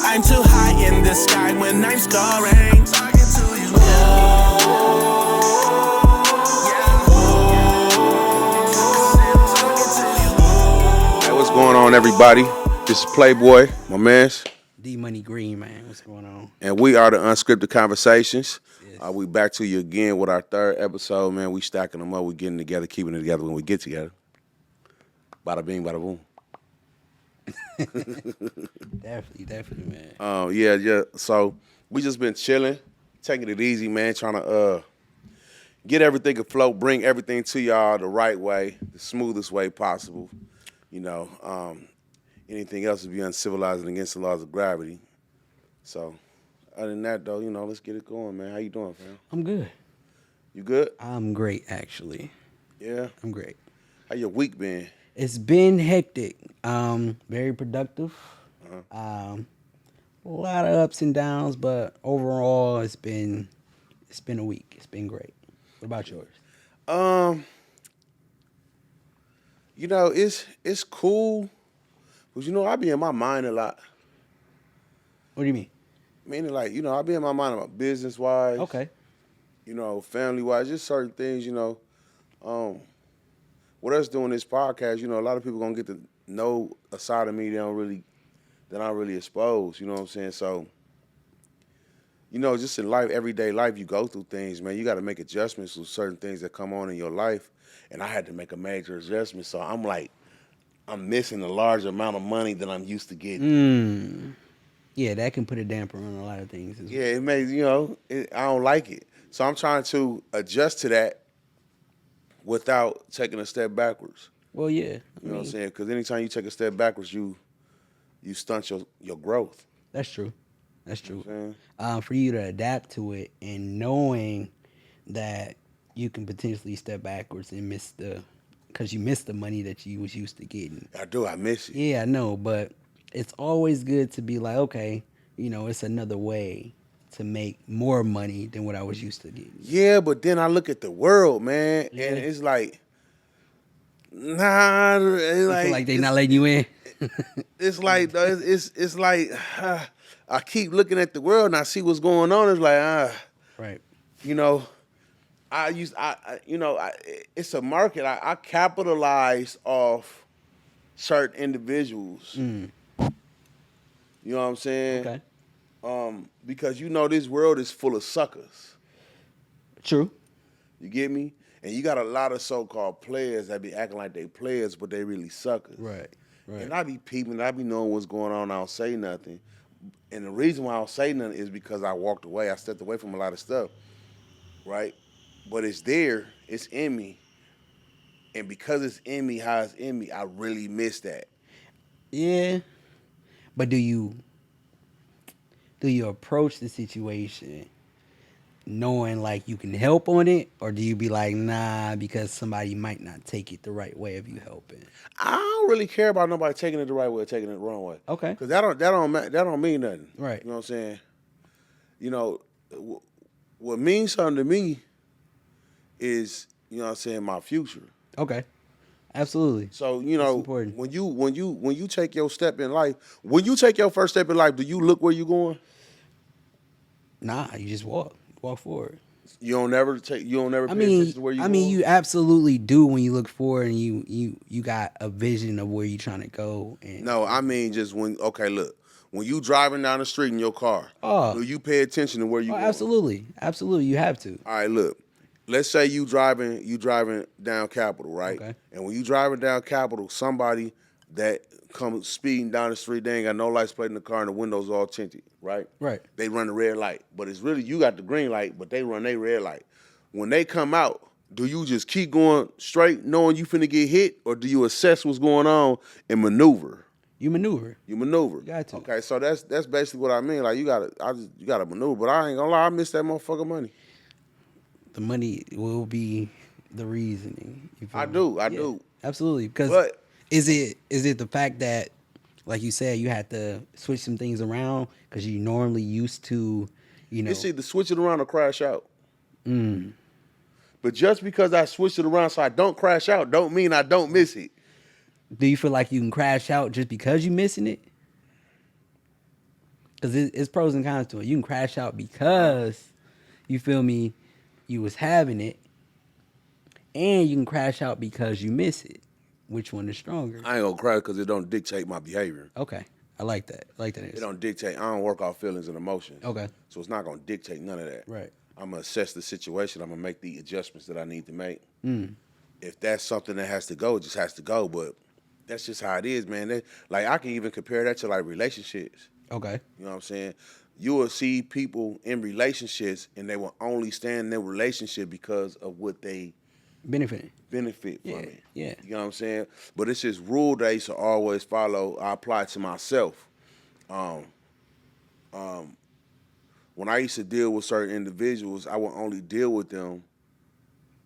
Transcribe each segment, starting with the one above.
I'm too high in the sky when I'm scoring. Talking to you. Hey, what's going on, everybody? This is Playboy, my man's. D-Money Green, man. What's going on? And we are the Unscripted Conversations. Yes. We back to you again with our third episode, man. We stacking them up. We getting together, keeping it together when we get together. Bada bing, bada boom. Definitely, man. Yeah. So we just been chilling, taking it easy, man. Trying to get everything afloat, bring everything to y'all the right way, the smoothest way possible. You know, anything else would be uncivilized and against the laws of gravity. So, other than that, though, let's get it going, man. How you doing, fam? I'm good. You good? I'm great, actually. Yeah. I'm great. How your week been? It's been hectic. Very productive. Uh-huh. A lot of ups and downs, but overall, it's been a week. It's been great. What about yours? It's cool, but I be in my mind a lot. What do you mean? Meaning, like, I be in my mind about business wise. Okay. Family wise, just certain things. With us doing this podcast, a lot of people gonna get to know a side of me that I don't really expose. You know what I'm saying? So, just in life, everyday life, you go through things, man. You got to make adjustments to certain things that come on in your life, and I had to make a major adjustment. So I'm like, I'm missing a large amount of money that I'm used to getting. Yeah, that can put a damper on a lot of things. Yeah, it makes I don't like it. So I'm trying to adjust to that without taking a step backwards. Well, yeah. You know what I'm saying? Because anytime you take a step backwards, you stunt your growth. That's true. That's true. You know for you to adapt to it and knowing that you can potentially step backwards and because you missed the money that you was used to getting. I do. I miss it. Yeah, I know, but it's always good to be like, okay, it's another way to make more money than what I was used to getting. Yeah, but then I look at the world, man, and it's like, nah, it's I feel like they not letting you in. It's like it's like I keep looking at the world and I see what's going on. It's like right. It's a market. I capitalize off certain individuals. You know what I'm saying? Okay. Because this world is full of suckers. True. You get me? And you got a lot of so-called players that be acting like they players, but they really suckers. Right. And I be peeping, I be knowing what's going on. I don't say nothing. And the reason why I don't say nothing is because I walked away. I stepped away from a lot of stuff, right? But it's there. It's in me. And because it's in me, how it's in me, I really miss that. Yeah. But do you approach the situation knowing like you can help on it, or do you be like, nah, because somebody might not take it the right way of you helping? I don't really care about nobody taking it the right way or taking it the wrong way. Okay. Because that don't mean nothing. Right. You know what I'm saying? What means something to me is, my future. Okay. Absolutely. So, important. when you take your step in life, when you take your first step in life, do you look where you going? Nah, you just walk forward. You don't never pay attention to where you going? You absolutely do when you look forward and you got a vision of where you're trying to go. No, I mean just when you driving down the street in your car, do you pay attention to where you going? Absolutely. You have to. All right, look. Let's say you driving down Capitol, right? Okay. And when you driving down Capitol, somebody that comes speeding down the street, they ain't got no lights plate in the car and the windows all tinted, right? Right. They run the red light. But it's really, you got the green light, but they run their red light. When they come out, do you just keep going straight knowing you finna get hit, or do you assess what's going on and maneuver? You maneuver. You got to. Okay, so that's basically what I mean. Like you gotta maneuver. But I ain't gonna lie, I miss that motherfucking money. The money will be the reasoning. I do. Absolutely. Because is it the fact that, like you said, you had to switch some things around because you normally used to, It's either switch it around or crash out. But just because I switched it around so I don't crash out, don't mean I don't miss it. Do you feel like you can crash out just because you're missing it? Because it's pros and cons to it. You can crash out because, you feel me, you was having it, and you can crash out because you miss it. Which one is stronger? I ain't gonna cry because it don't dictate my behavior. Okay. I like that. I like that It answer. don't dictate. I don't work off feelings and emotions. Okay. So it's not gonna dictate none of that. Right. I'm gonna assess the situation. I'm gonna make the adjustments that I need to make. Mm. If that's something that has to go, it just has to go. But that's just how it is, man. Like I can even compare that to like relationships. Okay. You know what I'm saying? You will see people in relationships and they will only stand in their relationship because of what they Benefiting. benefit from Yeah. it. Yeah. You know what I'm saying? But it's this rule that I used to always follow. I apply it to myself. When I used to deal with certain individuals, I would only deal with them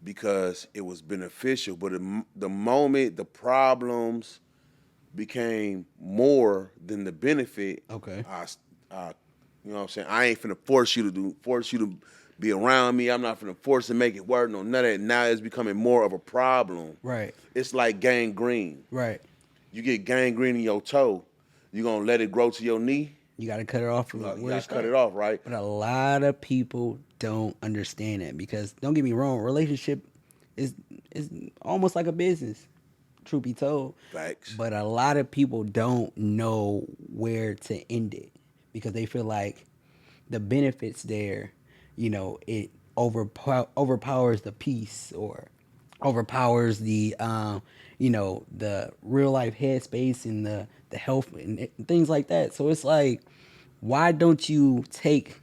because it was beneficial. But the moment the problems became more than the benefit, Okay. you know what I'm saying? I ain't finna force you to be around me. I'm not finna force to make it work. No, none of that. Now it's becoming more of a problem. Right. It's like gangrene. Right. You get gangrene in your toe, you gonna let it grow to your knee. You got to cut it off from You where gotta cut it off, right? But a lot of people don't understand that because don't get me wrong, relationship is almost like a business, truth be told. Facts. But a lot of people don't know where to end it because they feel like the benefits there, it overpowers the peace or overpowers the the real life headspace and the health and things like that. So it's like, why don't you take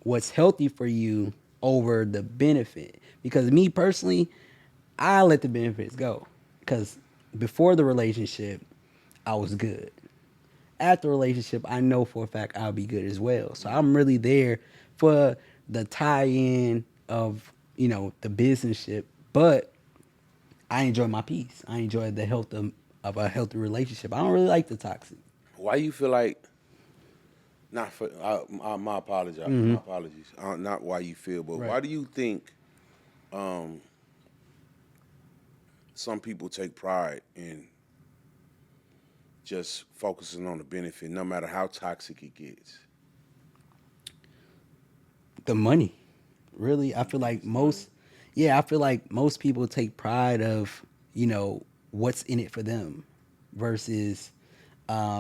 what's healthy for you over the benefit? Because me personally, I let the benefits go. Because before the relationship, I was good. After the relationship, I know for a fact I'll be good as well. So I'm really there for the tie-in of, the business ship. But I enjoy my peace. I enjoy the health of a healthy relationship. I don't really like the toxic. Why you feel like? Not for my apologies. My apologies. Not why you feel, but Right. why do you think some people take pride in just focusing on the benefit, no matter how toxic it gets? The money. Really, I feel like most people take pride of, what's in it for them versus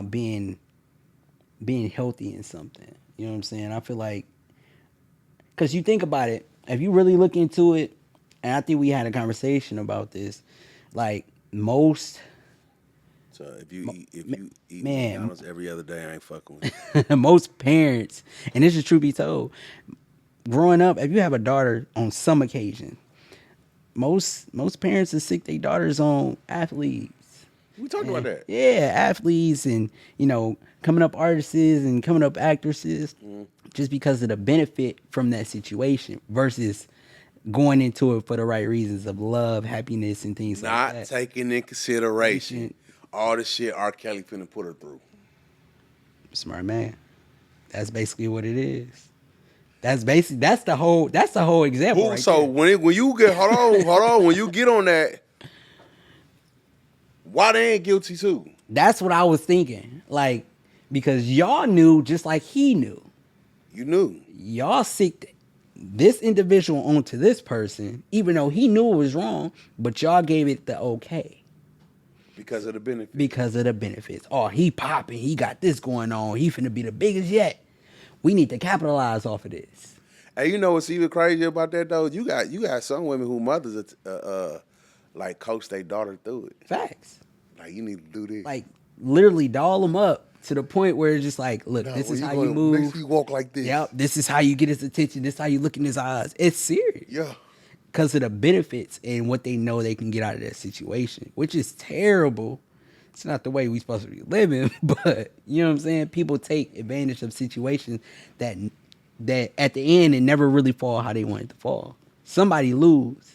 being healthy in something. You know what I'm saying? I feel like, because you think about it, if you really look into it, and I think we had a conversation about this, like most So if you eat man. McDonald's every other day, I ain't fucking with you. most parents, and this is truth be told, growing up, if you have a daughter on some occasion, most parents are sick their daughters on athletes. We talked about that. Yeah, athletes and, coming up artists and coming up actresses just because of the benefit from that situation versus going into it for the right reasons of love, happiness, and things like Not that. taking in consideration all the shit R. Kelly finna put her through. Smart man. That's basically what it is. That's the whole example. Right So there. when you get hold on, when you get on that, why they ain't guilty too? That's what I was thinking. Like, because y'all knew just like he knew. You knew. Y'all sicked this individual onto this person, even though he knew it was wrong, but y'all gave it the okay. Because of the benefit. Because of the benefits. Oh, he popping. He got this going on. He finna be the biggest yet. We need to capitalize off of this. Hey, you know what's even crazy about that though? You got some women who mothers like coach their daughter through it. Facts. Like you need to do this. Like literally doll them up to the point where it's just like, look, this is how you move. Make sure you walk like this. Yep. This is how you get his attention. This is how you look in his eyes. It's serious. Yeah. Because of the benefits and what they know they can get out of that situation, which is terrible. It's not the way we supposed to be living, but you know what I'm saying? People take advantage of situations that at the end it never really fall how they want it to fall. Somebody lose.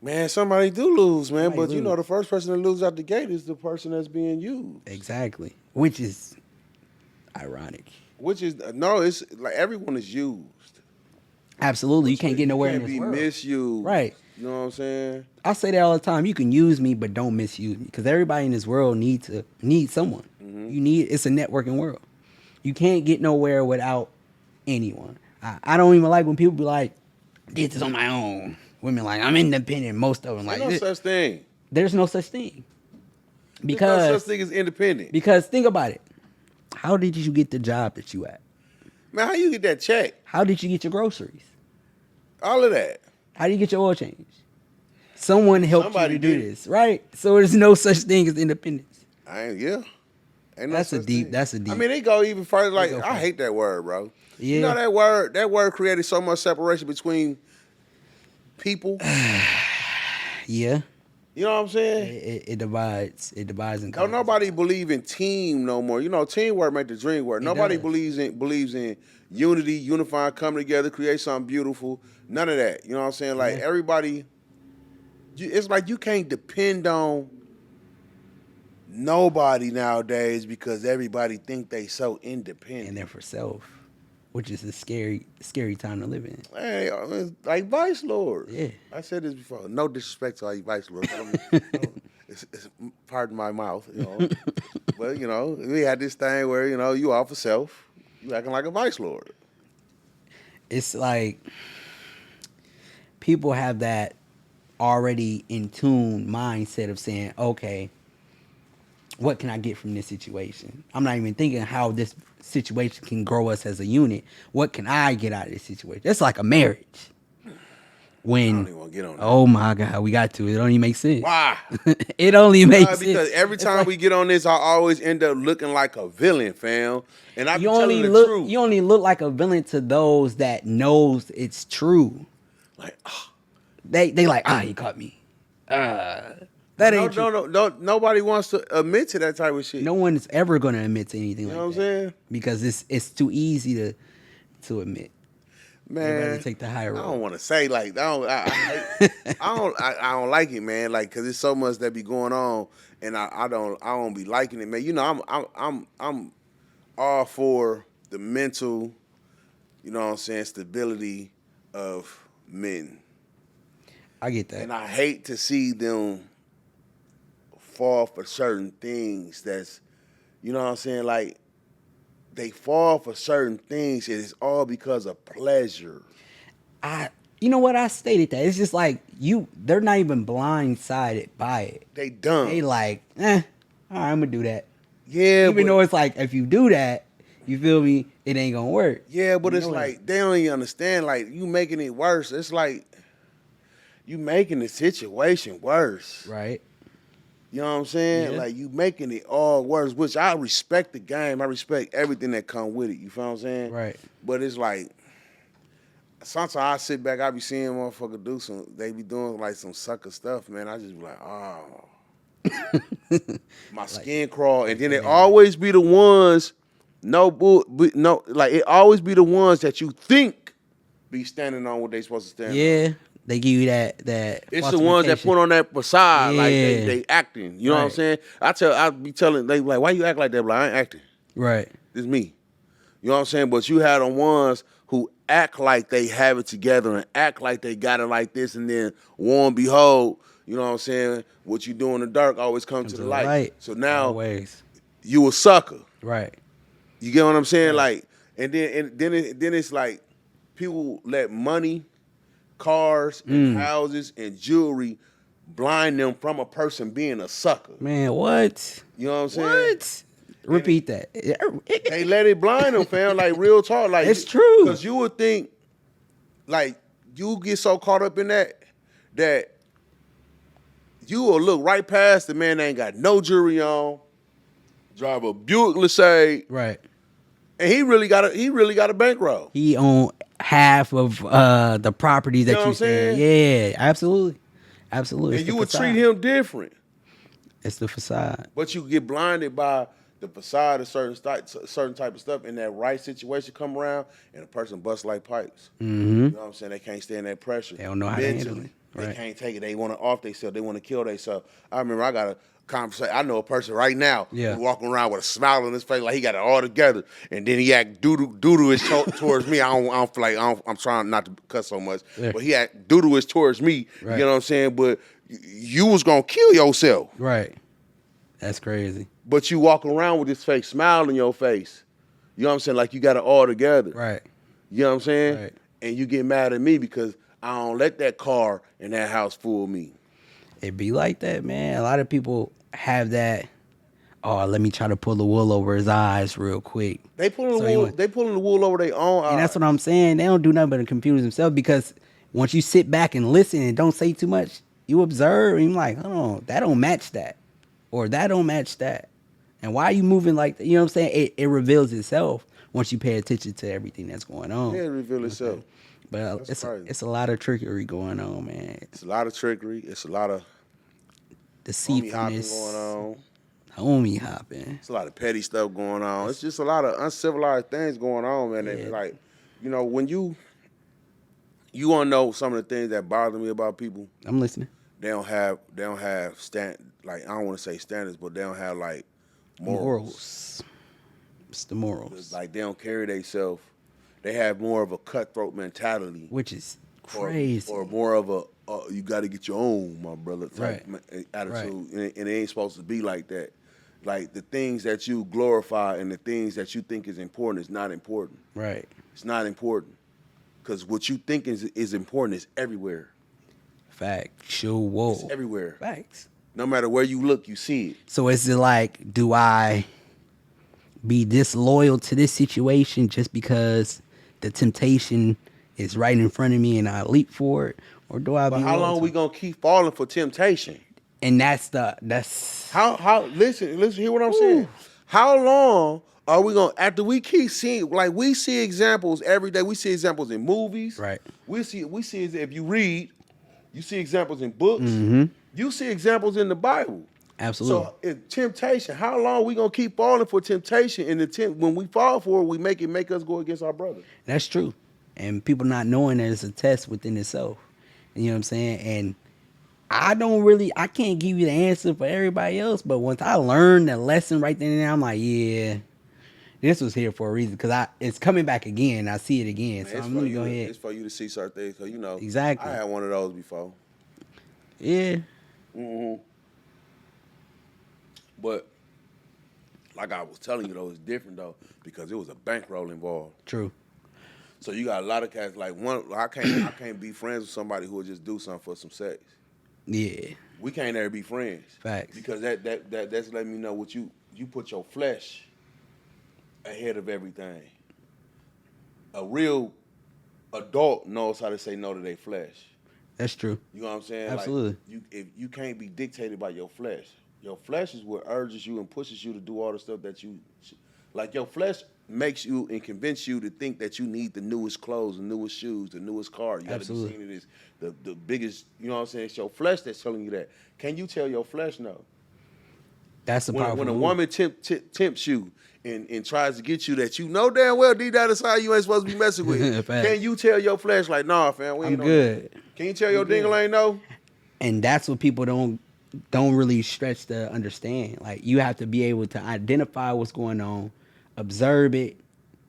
Man, somebody do lose, man. Somebody But you know, lose. the first person to lose out the gate is the person that's being used. Exactly. Which is ironic. Which is no, it's like everyone is used. Absolutely. You can't get nowhere in You this can't be world. misused. Right. You know what I'm saying? I say that all the time. You can use me, but don't misuse me. Because everybody in this world needs someone. Mm-hmm. It's a networking world. You can't get nowhere without anyone. I don't even like when people be like, "This is on my own." Women like, "I'm independent." Most of them like, Ain't no such thing. there's no such thing. There's no Because such thing as independent. because think about it. How did you get the job that you at? Man, how you get that check? How did you get your groceries? All of that. How do you get your oil change? Someone helped Somebody you to do did. this, right? So there's no such thing as independence. Ain't no That's a such deep. thing. That's a deep. I mean, they go even further. Like, go I further. hate that word, bro. Yeah. You know that word created so much separation between people. Yeah, You know what I'm saying? it divides. It divides and Don't conquers. nobody believe in team no more. You know, teamwork make the dream work. It Nobody does. believes in unity, unifying, coming together, create something beautiful. None of that. You know what I'm saying? Like, Yeah. everybody, it's like you can't depend on nobody nowadays because everybody think they so independent. And they're for self, which is a scary time to live in. Hey, it's like Vice Lord. Yeah. I said this before. No disrespect to all you Vice Lords. It's pardon my mouth, you know. But, you know, we had this thing where, you know, you all for self. You acting like a Vice Lord. It's like people have that already in tune mindset of saying, okay, what can I get from this situation? I'm not even thinking how this situation can grow us as a unit. What can I get out of this situation? It's like a marriage. I When, don't even want to get on that. oh my God, we got to. It don't even make sense. Why? It only makes sense. Because every time we get on this, I always end up looking like a villain, fam. And I be you telling only the look truth. you only look like a villain to those that knows it's true. Like, They like, he caught me. That ain't true. no, nobody wants to admit to that type of shit. No one's ever gonna admit to anything You like know what I'm that. saying? Because it's too easy to admit. They'd Man, rather take the high road. I don't want to say like I don't like it, man. Like, cause there's so much that be going on, and I don't be liking it, man. You know, I'm all for the mental, you know what I'm saying, stability of men, I get that. and I hate to see them fall for certain things. That's, you know what I'm saying, like. They fall for certain things, and it's all because of pleasure. You know what? I stated that. It's just like they're not even blindsided by it. They dumb. They like, all right, I'm gonna do that. Yeah, Even though it's like, if you do that, you feel me, it ain't gonna work. yeah, but You it's know like they don't even understand. Like, you making it worse. It's like you making the situation worse. Right. You know what I'm saying? Yeah. Like, you making it all worse. Which I respect the game. I respect everything that come with it. You feel what I'm saying? Right. But it's like sometimes I sit back. I be seeing motherfuckers do some. They be doing like some sucker stuff, man. I just be like, oh. My skin crawl, and then it always be the ones, like it always be the ones that you think be standing on what they supposed to stand on. Yeah. They give you that. It's the ones that put on that facade, like Yeah. they acting. You know what I'm Right. saying? I be telling they like, why you act like that? Like, I ain't acting. Right. It's me. You know what I'm saying? But you had the ones who act like they have it together and act like they got it like this, and then lo and behold, you know what I'm saying? What you do in the dark always comes to the light. So now Always. you a sucker. Right. You get what I'm saying? Like, and then it's like people let money, cars, and houses and jewelry blind them from a person being a sucker. Man, what? You know what I'm saying? What? Repeat that. They let it blind them, fam. Like, real talk. Like, It's true. Because you would think, like, you get so caught up in that you will look right past the man that ain't got no jewelry on, drive a Buick LeSabre, Right. and he really got a bankroll. He owned half of the property that You know you what I'm saying? saying. Yeah, absolutely. Absolutely. And It's you the would facade. treat him different. It's the facade. But you get blinded by the facade of certain type of stuff, and that right situation come around, and a person busts like pipes. Mm-hmm. You know what I'm saying? They can't stand that pressure. They don't know how to handle Mentally, it. They Right. can't take it. They want to off themselves. They want to kill themselves. I remember I got a conversation. I know a person right now Yeah. who's walking around with a smile on his face like he got it all together, and then he act doo-doo-ish towards me. I don't feel like I'm trying not to cuss so much, Yeah. but he act doo-doo-ish towards me. Right. You know what I'm saying? But you was gonna kill yourself. Right. That's crazy. But you walk around with this fake smile on your face. You know what I'm saying? Like you got it all together. Right. You know what I'm saying? Right. And you get mad at me because I don't let that car and that house fool me. It be like that, man. A lot of people have that. Oh, let me try to pull the wool over his eyes real quick. They pulling So the you wool. want- They pulling the wool over their own eyes. And that's what I'm saying. They don't do nothing but confuse themselves because once you sit back and listen and don't say too much, you observe and you're like, oh, that don't match that. Or that don't match that. And why are you moving like that? You know what I'm saying? It reveals itself once you pay attention to everything that's going on. Yeah, it reveal itself. But That's crazy. it's a lot of trickery going on, man. It's a lot of trickery. It's a lot of homie hopping Deceitfulness. going on. Homie hopping. It's a lot of petty stuff going on. It's just a lot of uncivilized things going on, man. And Yeah. like, you know, when you want to know some of the things that bother me about people, I'm listening. they don't have like I don't want to say standards, but they don't have like morals. It's the morals. Like they don't carry themselves. They have more of a cutthroat mentality, Which is or- crazy. or more of a you got to get your own, my brother, type attitude, and it ain't supposed to be like that. Like the things that you glorify and the things that you think is important is not important. Right. It's not important because what you think is important is everywhere. Factual. Whoa. It's everywhere. Facts. No matter where you look, you see it. So is it like, do I be disloyal to this situation just because the temptation is right in front of me and I leap for it? Or do I But be how loyal long to we gonna keep falling for temptation? And that's How listen, hear what I'm saying. How long are we gonna after we keep seeing like we see examples every day? We see examples in movies. Right. We see if you read, you see examples in books. Mm-hmm. You see examples in the Bible. Absolutely. So temptation, how long we gonna keep falling for temptation? And when we fall for it, we make us go against our brother. That's true. And people not knowing that it's a test within itself. You know what I'm saying? And I can't give you the answer for everybody else, but once I learned the lesson right then and there, I'm like, yeah, this was here for a reason because it's coming back again. I see it again. Man, So it's I'm for gonna you go to- ahead. It's for you to see certain things, cause you know Exactly. I had one of those before. Yeah. Mm-hmm. But like I was telling you though, it's different though because it was a bankroll involved. True. So you got a lot of cats like I can't be friends with somebody who will just do something for some sex. Yeah. We can't ever be friends. Facts. Because that's letting me know what you put your flesh ahead of everything. A real adult knows how to say no to their flesh. That's true. You know what I'm saying? Absolutely. Like if you can't be dictated by your flesh. Your flesh is what urges you and pushes you to do all the stuff that you like. Your flesh makes you and convince you to think that you need the newest clothes, the newest shoes, the newest car. You got to be Absolutely. seen it as the biggest. You know what I'm saying? It's your flesh that's telling you that. Can you tell your flesh no? That's a powerful When a move. woman tempts you and tries to get you that you know damn well deep down inside you ain't supposed to be messing with. Facts. Can you tell your flesh like, nah, fam, we ain't I'm on good. that? Can you tell your dingle ain't no? And that's what people don't really stretch to understand. Like you have to be able to identify what's going on, observe it,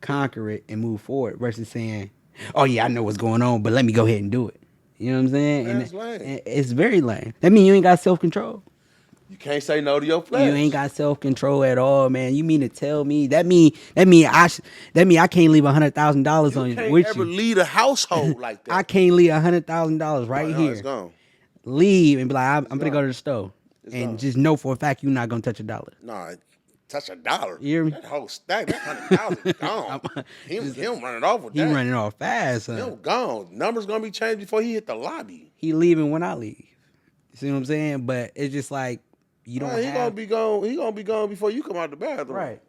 conquer it, and move forward versus saying, oh yeah, I know what's going on, but let me go ahead and do it. You know what I'm saying? Man, and it's lame. and it's very lame. That means you ain't got self-control. You can't say no to your flesh. You ain't got self-control at all, man. You mean to tell me that mean I can't leave $100,000 on can't with ever you. lead a household like that. I can't leave $100,000 right No, here. it's gone. Leave and be like, I'm gonna gone. go to the store, It's and gone. just know for a fact you're not gonna touch $1. Nah, touch $1. You hear me? That whole stack, that 100,000 gone. Him running off with He that. running off fast, huh? Him gone. Numbers gonna be changed before he hit the lobby. He leaving when I leave. You see what I'm saying? But it's just like you don't Nah, he have gonna be gone. He gonna be gone before you come out the bathroom. right.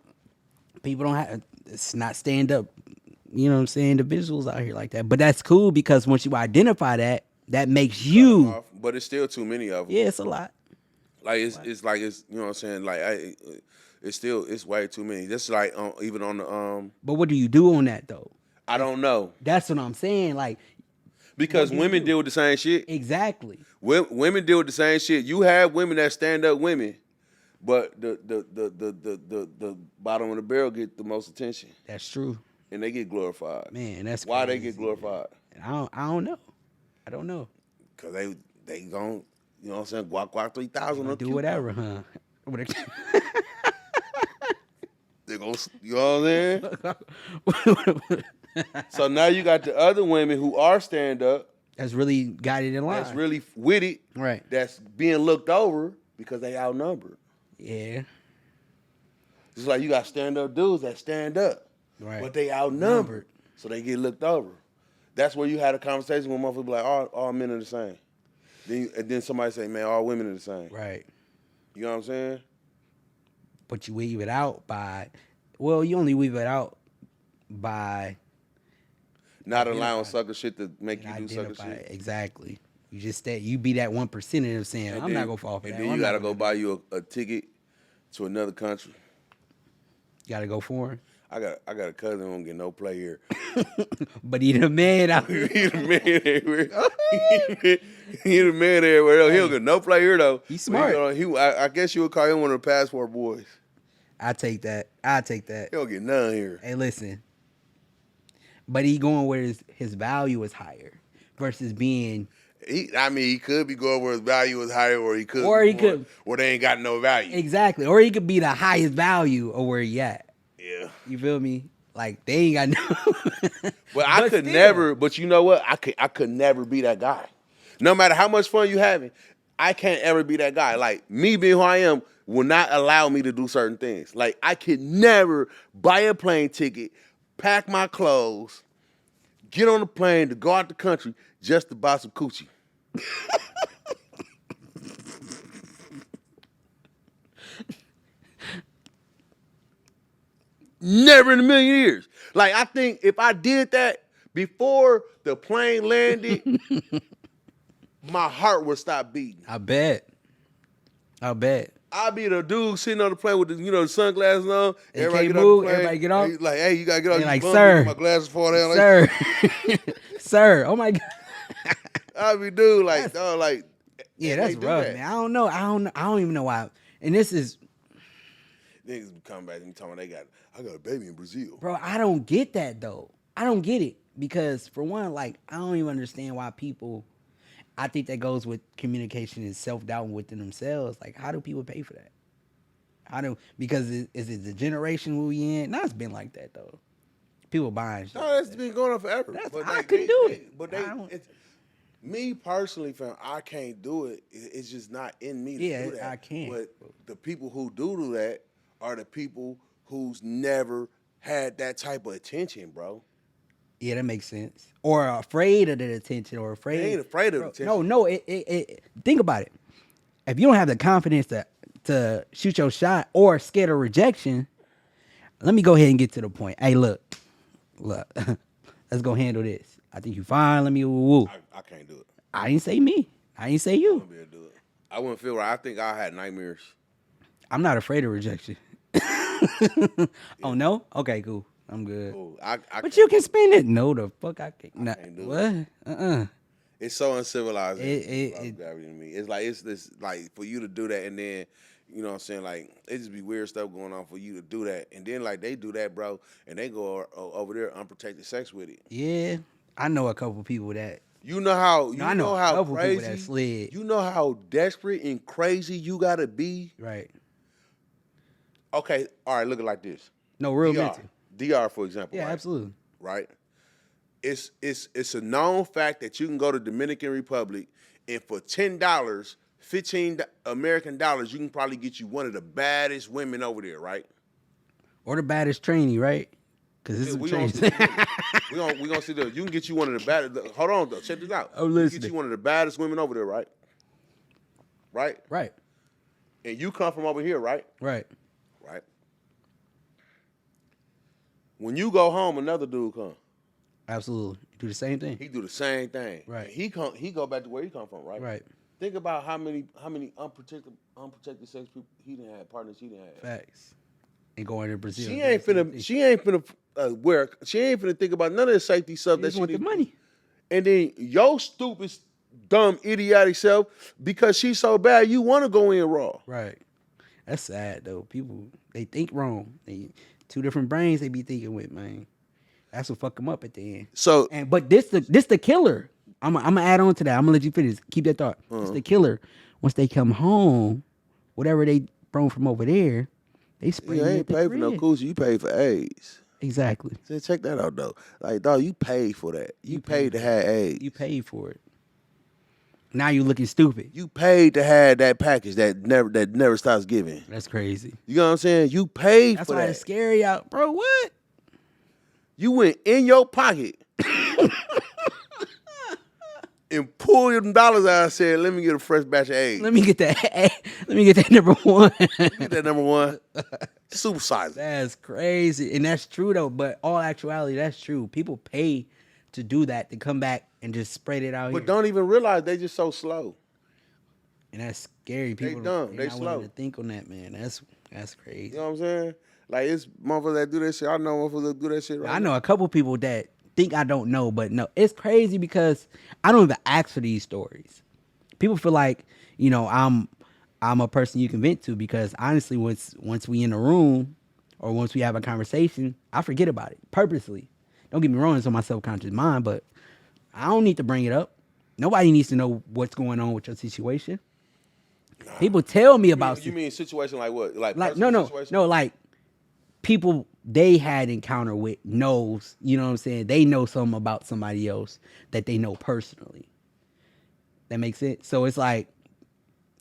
People don't have. It's not stand up. You know what I'm saying? Individuals out here like that. But that's cool because once you identify that, that makes you. But it's still too many of them. Yeah, it's a lot. Like it's like it's you know what I'm saying. Like it's way too many. Just like even on the But what do you do on that though? I don't know That's what I'm saying. Like because What do you women do? deal with the same shit. exactly. Women deal with the same shit. You have women that stand up women, but the bottom of the barrel get the most attention, That's true. and they get glorified. Man, that's Why they crazy. get glorified? I don't know. I don't know. Cause they gon' you know what I'm saying, guac 3,000 on Do Q. whatever, huh? They gonna, you know what I'm saying? So now you got the other women who are stand up, That's really got it in line. that's really with it, Right. that's being looked over because they outnumbered. Yeah. Just like you got stand up dudes that stand up, Right. but they outnumbered, so they get looked over. That's where you had a conversation with motherfuckers like all men are the same. And then somebody say, man, all women are the same. Right. You know what I'm saying? But you weave it out by, well, you only weave it out by Not allowing sucker shit to make you do sucker identify shit. Exactly. You just you be that 1% of saying, I'm not gonna fall for and that. then you gotta go buy you a ticket to another country. You gotta go for him. I got a cousin who don't get no play here. But he the man out here. He the man everywhere. He the man everywhere. He don't get no play here though. He's smart. I guess you would call him one of the passport boys. I take that. He don't get none here. Hey, listen. But he going where his value is higher versus being. He could be going where his value is higher, or he could where they ain't got no value. Exactly. Or he could be the highest value of where he at. Yeah. You feel me? Like they ain't got no. But I could never. But you know what? I could never be that guy. No matter how much fun you having, I can't ever be that guy. Like me being who I am will not allow me to do certain things. Like I could never buy a plane ticket, pack my clothes, get on the plane to go out the country just to buy some coochie. Never in a million years. Like, I think if I did that before the plane landed, my heart would stop beating. I bet. I'd be the dude sitting on the plane with the sunglasses on. Everybody get off the plane. Everybody get off. He's like, hey, you gotta get off. Like, sir, my glasses fall down. Sir, sir. Oh my God. I'd be dude like, oh, like. Yeah, that's rough, man. I don't know. I don't even know why. And this is. Niggas come back and talking about I got a baby in Brazil. Bro, I don't get that though. I don't get it because for one, like I don't even understand why people. I think that goes with communication and self-doubt within themselves. Like, how do people pay for that? Because is it the generation we in? No, it's been like that though. People buying shit. No, that's been going on forever. I couldn't do it. But me personally, fam, I can't do it. It's just not in me to do that. Yeah, I can't. But the people who do that are the people who's never had that type of attention, bro. Yeah, that makes sense. Or afraid of the attention, or afraid. They ain't afraid of the attention. No. Think about it. If you don't have the confidence to shoot your shot, or scared of rejection, let me go ahead and get to the point. Hey, look, let's go handle this. I think you fine. Let me woo. I can't do it. I didn't say me. I didn't say you. I wouldn't be able to do it. I wouldn't feel right. I think I had nightmares. I'm not afraid of rejection. Oh no? Okay, cool. I'm good. Ooh, but you can spin it. No, the fuck I can't. I can't do what? It's so uncivilized. It gravity to me. It's this like for you to do that, and then you know what I'm saying, like it just be weird stuff going on for you to do that, and then like they do that, bro, and they go over there unprotected sex with it. Yeah, I know a couple people that. You know how I know how crazy that slid. You know how desperate and crazy you gotta be. Right. Okay. All right. Look at it like this. No, real mental. DR, for example. Yeah, right? absolutely. Right. It's a known fact that you can go to Dominican Republic and for $10, 15 American dollars, you can probably get you one of the baddest women over there, right? Or the baddest trainee, right? Because this is we gonna see this. You can get you one of the baddest. Hold on, though. Check this out. Oh, you listen. can get you one of the baddest women over there, right? Right. Right. And you come from over here, right? Right. Right. When you go home, another dude come. Absolutely. Do the same thing. He do the same thing. Right. And he go back to where he come from, right? Right. Think about how many unprotected sex people he didn't have, partners he didn't have. Facts. And going to Brazil. She ain't finna think about none of the safety stuff. She just want the money. And then your stupid, dumb, idiotic self, because she's so bad, you want to go in raw. Right. That's sad though. People, they think wrong. Two different brains they be thinking with, man. That's what fuck them up at the end. So, but this the killer. I'm gonna add on to that. I'm gonna let you finish. Keep that thought. It's the killer. Once they come home, whatever they brought from over there, They spray You me ain't at the pay for no crib. coochie. You pay for AIDS. Exactly. So check that out though. Like dog, you paid for that. You paid to have AIDS. You paid for it. Now you looking stupid. You paid to have that package that never stops giving. That's crazy. You know what I'm saying? You paid That's for why that. it's scary out, bro. What? You went in your pocket and pulled them dollars out and said, "Let me get a fresh batch of eggs. Let me get that. Let me get that number one. Get that number one. Supersize it." That's crazy, and that's true though. But all actuality, that's true. People pay to do that to come back and just spread it out But here. don't even realize they just so slow. And that's scary. People dumb. They not slow. willing to think on that, man. That's crazy. You know what I'm saying? Like it's motherfuckers that do that shit. I know motherfuckers that do that shit right I know a couple people that think I don't know, but no, it's crazy because I don't even ask for these stories. People feel like, you know, I'm a person you can vent to because honestly, once we in a room or once we have a conversation, I forget about it purposely. Don't get me wrong, it's on my subconscious mind, but I don't need to bring it up. Nobody needs to know what's going on with your situation. People tell me about You mean situation like what? Like no, situation? no, like people they had encounter with knows, you know what I'm saying? They know something about somebody else that they know personally. That makes sense? So it's like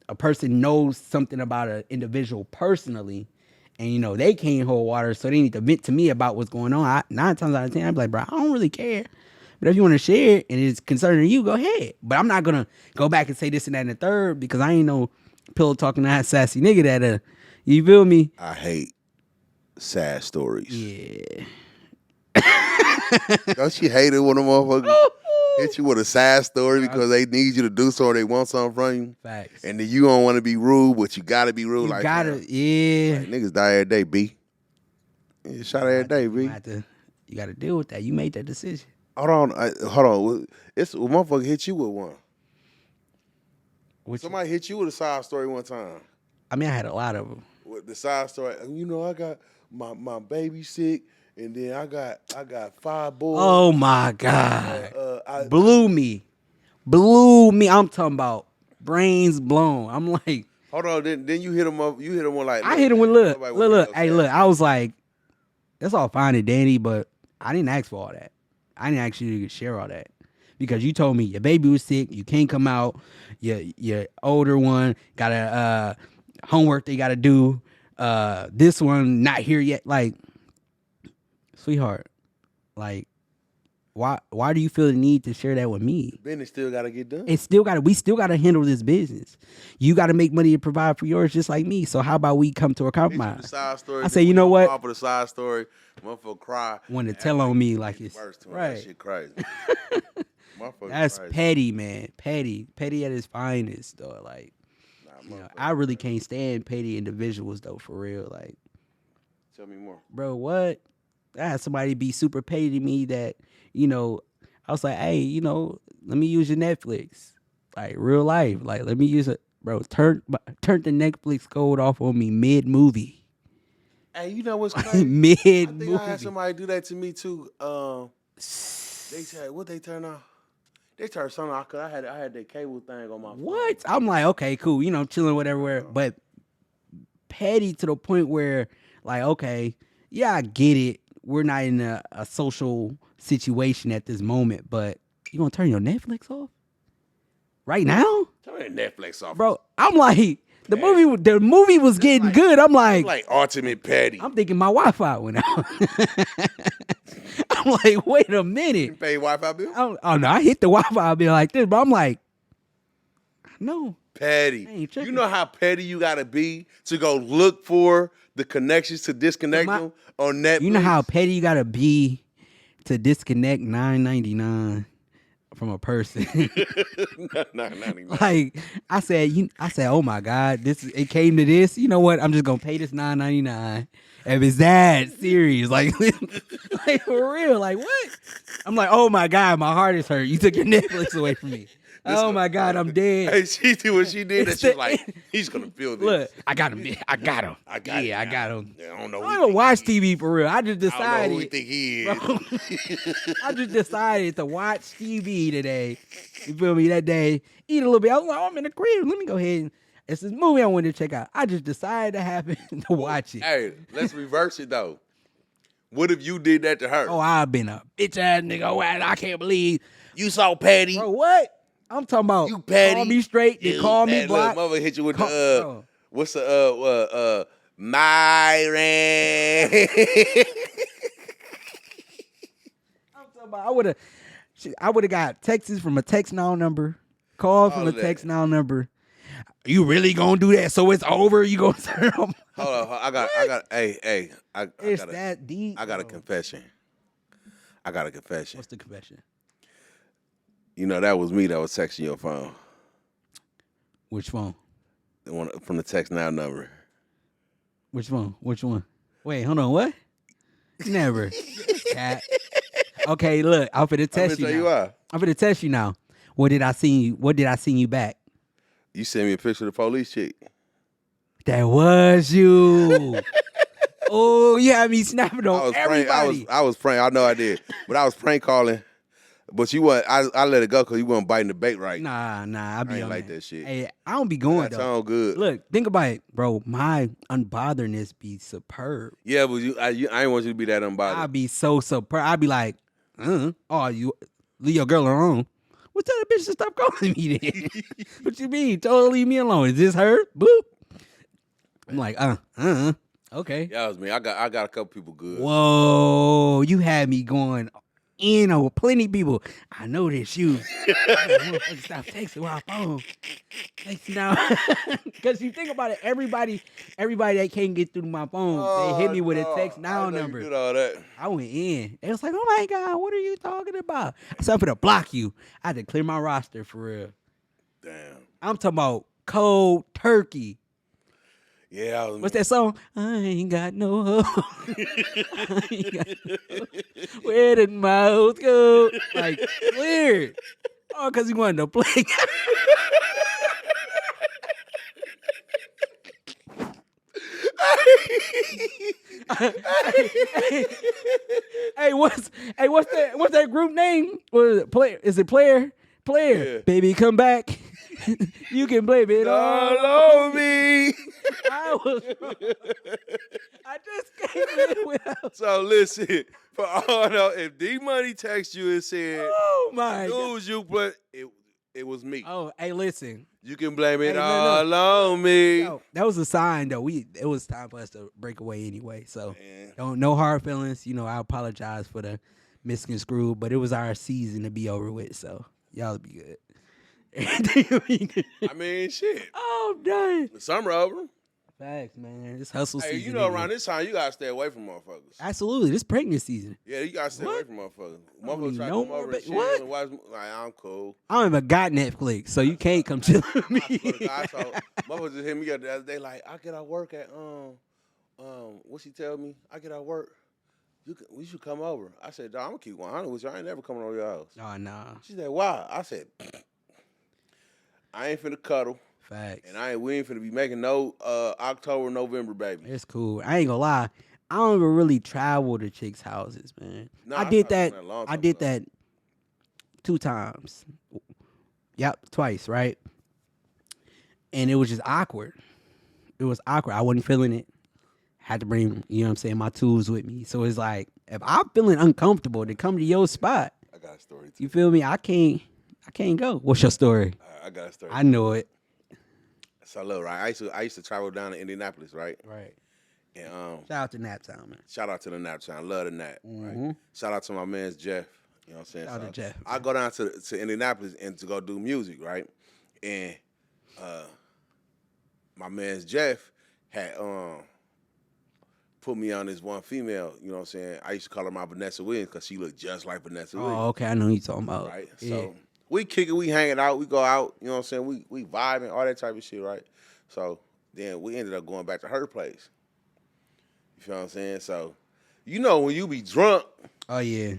a person knows something about an individual personally, and you know, they can't hold water, so they need to vent to me about what's going on. 9 times out of 10, I'm like, bro, I don't really care. But if you want to share it and it's concerning you, go ahead. But I'm not gonna go back and say this and that and the third because I ain't no pillow talking that sassy nigga that you feel me? I hate sad stories. Yeah. Don't you hate it when a motherfucker hit you with a sad story because they need you to do something or they want something from you? Facts. And then you don't want to be rude, but you gotta be rude. You like gotta, man, yeah. like, niggas die every day, B. You shot every day, B. You gotta deal with that. You made that decision. Hold on. It's a motherfucker hit you with one. Somebody hit you with a side story one time. I mean, I had a lot of them. With the side story, you know, I got my baby sick, and then I got 5 boys. Oh my God. Blew me. I'm talking about brains blown. I'm like, hold on, then you hit him up. You hit him one like I hit him with look. Hey, Look. I was like, that's all fine and dandy, but I didn't ask for all that. I didn't ask you to share all that because you told me your baby was sick. You can't come out. Your older one got a homework they got to do. This one not here yet. Like, sweetheart, like, why do you feel the need to share that with me? Business still got to get done. We still got to handle this business. You got to make money to provide for yours just like me. So how about we come to a compromise? The side story, I say, you know what? For the side story, motherfucker cry. Want to tell on me like it's right. That shit crazy. That's crazy. petty, man. Petty at his finest, though. Like, you know, I really can't stand petty individuals, though, for real. Like, tell me more, bro. What? I had somebody be super petty to me that, you know, I was like, hey, you know, let me use your Netflix, like real life. Like, let me use it, bro. Turn the Netflix code off on me mid movie. Hey, you know what's crazy? Mid movie. I had somebody do that to me too. They said, what they turn off? They turned something off because I had that cable thing on my phone. What? I'm like, okay, cool. You know, chilling, whatever. But petty to the point where, like, okay, yeah, I get it. We're not in a social situation at this moment, but you gonna turn your Netflix off right now? Turn that Netflix off, bro. I'm like, the movie was getting good. I'm like ultimate petty. I'm thinking my Wi-Fi went out. I'm like, wait a minute. You pay Wi-Fi bill? Oh no, I hit the Wi-Fi bill like this, but I'm like, no. Petty. You know how petty you gotta be to go look for the connections to disconnect them on Netflix? You know how petty you gotta be to disconnect $9.99 from a person. $9.99. Like I said, oh my God, it came to this. You know what? I'm just gonna pay this $9.99. If it's that serious, like for real, like what? I'm like, oh my God, my heart is hurt. You took your Netflix away from me. Oh my God, I'm dead. Hey, she did what she did, and she's like, he's gonna feel this. Look, I got him. I got him. I got him. I don't know. I don't watch TV for real. I just decided. I don't know who he think he is. I just decided to watch TV today. You feel me? That day, eat a little bit. I was like, oh, I'm in the crib. Let me go ahead and It's this movie I wanted to check out. I just decided to happen to watch it. Hey, let's reverse it though. What if you did that to her? Oh, I've been a bitch ass nigga. Oh, I can't believe. You saw Patty. Bro, what? I'm talking about You Patty. call me straight, then call me block. Mother hit you with Bro. what's the Myron? I'm talking about I would have got texts from a text now number, calls from a text now number. You really gonna do that? So it's over? You gonna turn on? Hold on, I got. Hey, It's that deep. I got a confession. What's the confession? You know that was me that was texting your phone. Which phone? The one from the text now number. Which one? Wait, hold on. What? Never. Cat. Okay, look. I'm finna test you now. I'm finna test you now. What did I see you back? You sent me a picture of the police chick. That was you. Oh, you had me snapping on everybody. I was prank. I know I did, but I was prank calling. But you want I let it go because you wasn't biting the bait right. Nah. I ain't like that shit. Hey, I don't be going that though. Sound good. Look, think about it, bro. My unbotherness be superb. Yeah, but I ain't want you to be that unbothered. I'd be so superb. I'd be like, oh, you leave your girl alone. Well, tell that bitch to stop calling me then. What you mean? Totally leave me alone. Is this her? Boop. I'm like, okay. Yeah, that was me. I got a couple people good. Whoa, you had me going in over plenty of people. I know this you. Stop texting my phone. Text now. Because you think about it, everybody that can't get through my phone, they hit me with a text now number. You did all that. I went in. They was like, oh my God, what are you talking about? I said, I'm gonna block you. I had to clear my roster for real. Damn. I'm talking about cold turkey. Yeah, what's that song? I ain't got no hope. I ain't got no hope. Where did my hoes go? Like, weird. Oh, because he wanted to play. Hey, what's that group name? What is it? Player? Is it Player? Yeah. Baby, come back. You can blame it all on me. I just came in without. So listen, for all know, if D Money texts you and said, "Oh my God, you," but it was me. Oh, hey, listen. You can blame it all on me. Yo, that was a sign, though. It was time for us to break away anyway. So, no hard feelings. You know, I apologize for the misconstrued, but it was our season to be over with. So, y'all be good. I mean, shit. Oh, dang. The summer over. Facts, man. This hustle season. Hey, you know, around this time, you gotta stay away from motherfuckers. Absolutely. This pregnant season. Yeah, you gotta stay away from motherfuckers. Motherfuckers try to no come more over and chill what? and watch. Like, I'm cool. I don't even got Netflix, so you can't come chill with me. Motherfuckers just hit me up the other day like, I get out work at what she tell me? I get out work. We should come over. I said, dog, I'm gonna keep 100 with you. I ain't never coming over your house. Oh, nah. She said, why? I said, I ain't finna cuddle. Facts. And we ain't finna be making no October, November, baby. It's cool. I ain't gonna lie. I don't even really travel to chicks' houses, man. I did that 2 times. Yep, twice, right? And it was just awkward. It was awkward. I wasn't feeling it. Had to bring, you know what I'm saying, my tools with me. So it's like, if I'm feeling uncomfortable to come to your spot, I got a story too. You feel me? I can't go. What's your story? I got a story. I know it. So look, right? I used to travel down to Indianapolis, right? Right. And shout out to Naptown, man. Shout out to the Naptown. Love the Nap. Mm-hmm. Right? Shout out to my man's Jeff. You know what I'm saying? Shout out to Jeff. I go down to Indianapolis and to go do music, right? And my man's Jeff had put me on this one female, you know what I'm saying? I used to call her my Vanessa Williams because she looked just like Vanessa Williams. Oh, okay. I know who you're talking about. Right? Yeah. So we kick it, we hanging out, we go out, you know what I'm saying? We vibing, all that type of shit, right? So then we ended up going back to her place. You feel what I'm saying? So, you know, when you be drunk. Oh, yeah.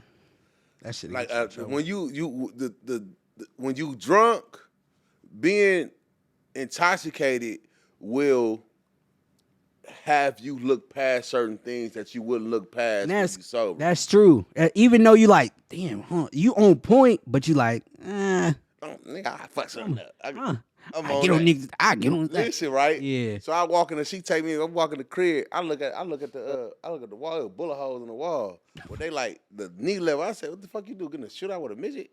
That shit. Like, when you drunk, being intoxicated will have you look past certain things that you wouldn't look past when you sober. That's true. Even though you like, damn, you on point, but you like, nigga, I fuck something up. I'm I on get on that. niggas. I get on that. Listen, right? Yeah. So I walk in and she take me. I'm walking the crib. I look at the wall. Bullet holes in the wall. Well, they like the knee level. I said, "What the fuck you do? Getting a shit out with a midget?"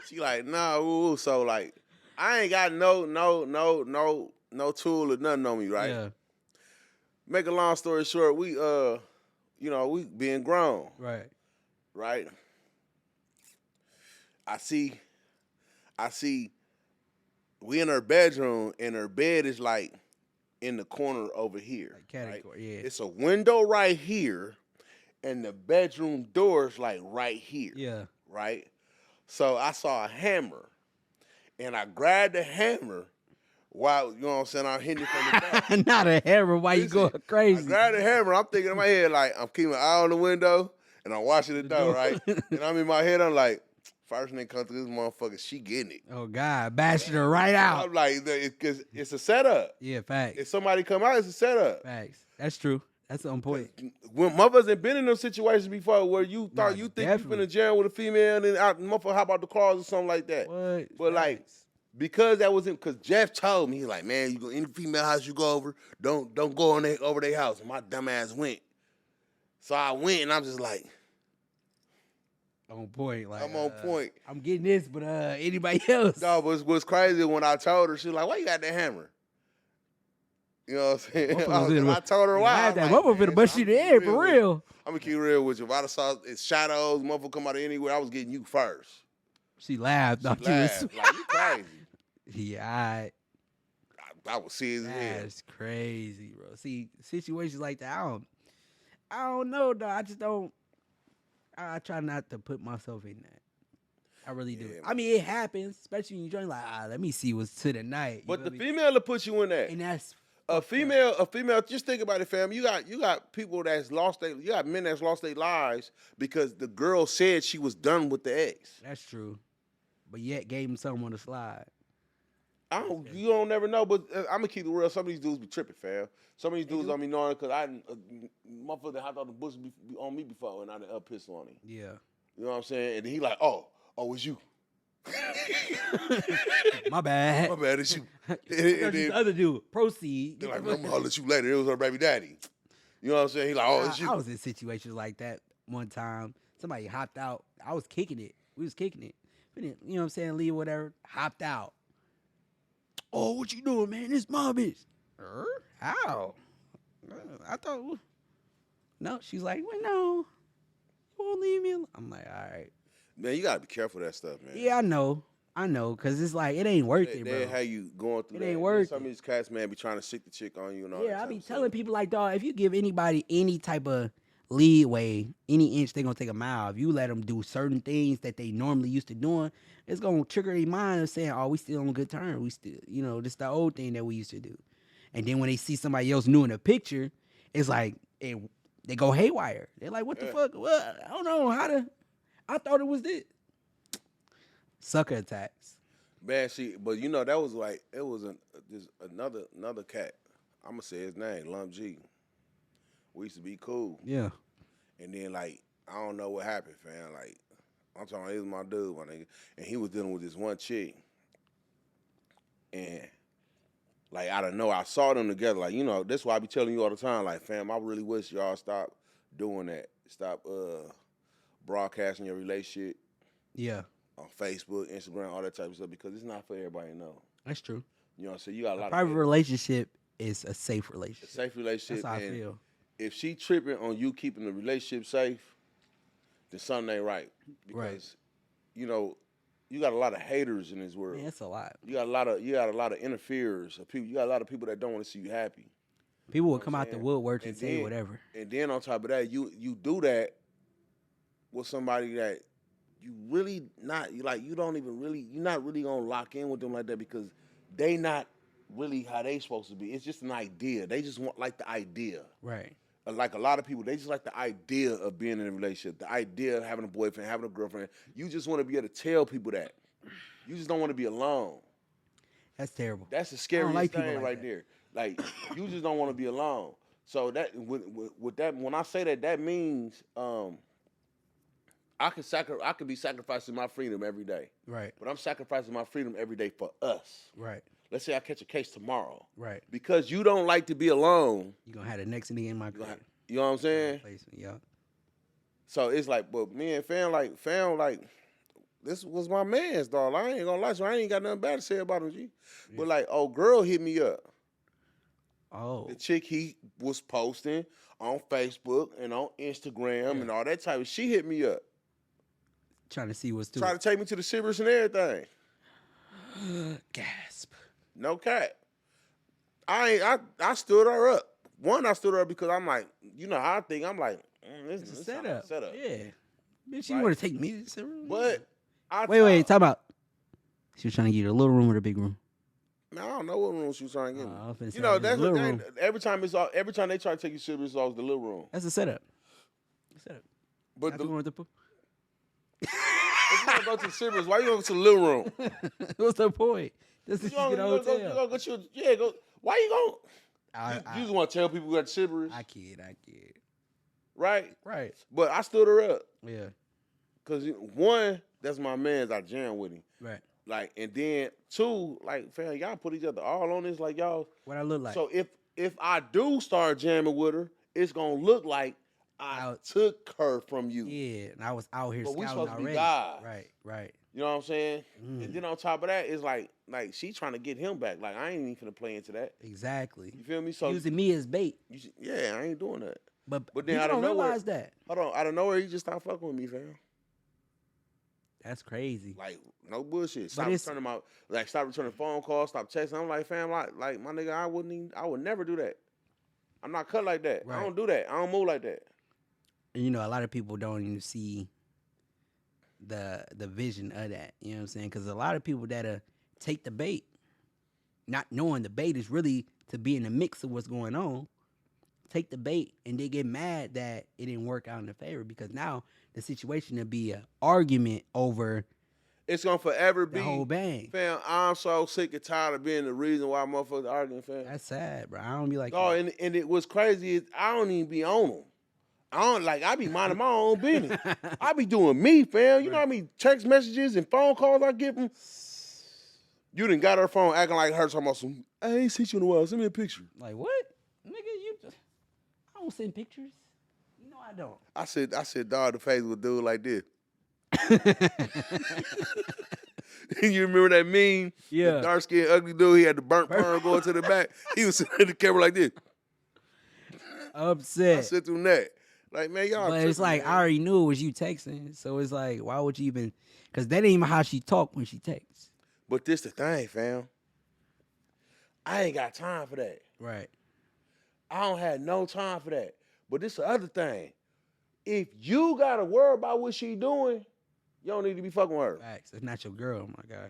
She like, nah. Ooh. So like, I ain't got no tool or nothing on me, right? Yeah. Make a long story short, we we being grown, Right. right? I see we in her bedroom and her bed is like in the corner over here. Like category, right? yeah. It's a window right here and the bedroom door is like right here. Yeah. Right? So I saw a hammer and I grabbed the hammer while, you know what I'm saying, I'm hitting it from the back. Not a hammer. Why you Listen, going crazy? I grabbed the hammer. I'm thinking in my head, like, I'm keeping an eye on the window and I'm watching the door, right? And I'm in my head, I'm like, first nigga come through this motherfucker, she getting it. Oh God, bashing her right out. I'm like, because it's a setup. Yeah, facts. If somebody come out, it's a setup. Facts. That's true. That's on point. When mothers ain't been in those situations before where you thought Nah, you think definitely. you finna jam with a female and then out motherfucker hop out the cars or something like that. What? But like, because that wasn't, because Jeff told me, he's like, man, you go any female house you go over, don't go over their house. And my dumb ass went. So I went and I'm just like, On point. Like I'm on point. I'm getting this, but anybody else? No, but what's crazy when I told her, she was like, why you got that hammer? You know what I'm saying? I told her why. That motherfucker finna bust you in the air for real. I'm gonna keep real with you. If I saw it's shadows, motherfucker come out of anywhere, I was getting you first. She laughed. She laughed. Like, you crazy. Yeah, I was serious as hell. that's crazy, bro. See, situations like that, I don't know, though. I just don't. I try not to put myself in that. I really do. Yeah, I mean, it happens, especially when you're joining. Like, let me see what's to the night. But the female will put you in that. and that's A female. Just think about it, fam. You got people that's you got men that's lost their lives because the girl said she was done with the ex. that's true. But yet gave him something on the slide. You don't never know, but I'm gonna keep it real. Some of these dudes be tripping, fam. Some of these dudes don't be knowing because motherfucker hopped out the bush be on me before and I done pistol on him. Yeah. You know what I'm saying? And he like, oh, it's you. My bad. My bad, it's you. And And the then other dude, proceed. they're like, I'm gonna holler at you later. It was her baby daddy. You know what I'm saying? He like, oh, it's you. I was in situations like that one time. Somebody hopped out. I was kicking it. We was kicking it. We didn't, you know what I'm saying? Leave whatever. Hopped out. Oh, what you doing, man? This my bitch. How? I thought. No, she's like, well, no. You won't leave me alone. I'm like, all right. Man, you gotta be careful of that stuff, man. Yeah, I know, because it's like, it ain't worth it, bro. They how you going through It that. ain't worth Some of these cats, man, be trying to sick the chick on you and all that. Yeah, I type be of telling stuff. people like, dog, if you give anybody any type of leeway, any inch, they gonna take a mile. If you let them do certain things that they normally used to doing, it's gonna trigger their mind of saying, oh, we still on good terms. We still, this the old thing that we used to do. And then when they see somebody else new in a picture, it's like, they go haywire. They're like, what the fuck? Well, I don't know I thought it was this. Sucker attacks. Man, but that was like, it was just another cat. I'm gonna say his name, Lump G. We used to be cool. Yeah. And then, like, I don't know what happened, fam. Like, I'm talking, he was my dude, my nigga. And he was dealing with this one chick. And, like, I don't know, I saw them together. Like, that's why I be telling you all the time, like, fam, I really wish y'all stop doing that. Stop broadcasting your relationship. Yeah. On Facebook, Instagram, all that type of stuff, because it's not for everybody to know. That's true. You know what I'm saying? You got a lot private of relationship is a safe relationship. A safe relationship. That's how I and feel. If she tripping on you keeping the relationship safe, then something ain't right. Because, you got a lot of haters in this world. Man, that's a lot. You got a lot of interferers of people. You got a lot of people that don't want to see you happy. People will come out the woodwork and say whatever. And then on top of that, you do that with somebody that you really not, you're not really gonna lock in with them like that because they not really how they supposed to be. It's just an idea. They just want like the idea. Right. Like a lot of people, they just like the idea of being in a relationship, the idea of having a boyfriend, having a girlfriend. You just want to be able to tell people that. You just don't want to be alone. That's terrible. That's the scariest thing like right that. there. Like, you just don't want to be alone. So that with that, when I say that, that means I could be sacrificing my freedom every day. Right. But I'm sacrificing my freedom every day for us. Right. Let's say I catch a case tomorrow. Right. Because you don't like to be alone. You gonna have the next nigga in my crib. You know what I'm saying? Replacement, yeah. So it's like, but me and fam, this was my man's, dog. I ain't gonna lie, so I ain't got nothing bad to say about him, G. Yeah. But like, oh, girl hit me up. Oh. The chick he was posting on Facebook and on Instagram and all that type of she hit me up. Trying to see what's to Trying to take me to the Sirius and everything. Gasp. No cap. I stood her up. One, I stood her up because I'm like, you know how I think. I'm like, this is a setup. Yeah. Bitch, you want to take me to the Sirius? But wait, time out. She was trying to get you a little room or the big room? Man, I don't know what room she was trying to get me. You know, that's the thing. Every time they try to take you serious, it's always the little room. That's a setup. But if you want to go to the serious, why you going to the little room? What's the point? This is Why you going? You just want to tell people you got the serious? I kid. Right. Right. But I stood her up. Yeah. Cause one, that's my man's. I jam with him. Right. Like, and then two, like, fam, y'all put each other all on this, like y'all. What I look like. So if I do start jamming with her, it's gonna look like I took her from you. Yeah, and I was out here but we scouting supposed to be already. guys. Right. You know what I'm saying? And then on top of that, it's like she trying to get him back. Like, I ain't even finna play into that. Exactly. You feel me? So using me as bait. I ain't doing that. But then I don't realize that. Hold on, out of nowhere, he just stopped fucking with me, fam. That's crazy. Like, no bullshit. Stop returning phone calls, stop texting. I'm like, fam, like my nigga, I would never do that. I'm not cut like that. Right. I don't do that. I don't move like that. And you know, a lot of people don't even see the vision of that. You know what I'm saying? Because a lot of people that take the bait, not knowing the bait is really to be in the mix of what's going on, take the bait and they get mad that it didn't work out in their favor because now the situation will be an argument over. It's gonna forever be the whole bang. Fam, I'm so sick and tired of being the reason why motherfuckers arguing, fam. That's sad, bro. I don't be like. Oh, and it was crazy is I don't even be on them. I be minding my own business. I be doing me, fam. You know how many text messages and phone calls I get from? You done got her phone acting like her talking about some, I ain't seen you in a while. Send me a picture. Like what? Nigga, I don't send pictures. You know I don't. I said, dog, the face would do it like this. You remember that meme? Yeah. The dark-skinned, ugly dude, he had the burnt perm going to the back. He was sitting at the camera like this. Upset. I sit through that. Like, man, y'all. But it's like, man. I already knew it was you texting. So it's like, why would you even? Because that ain't even how she talk when she texts. But this the thing, fam. I ain't got time for that. Right. I don't have no time for that. But this the other thing. If you got to worry about what she doing, you don't need to be fucking with her. Facts. It's not your girl, my guy.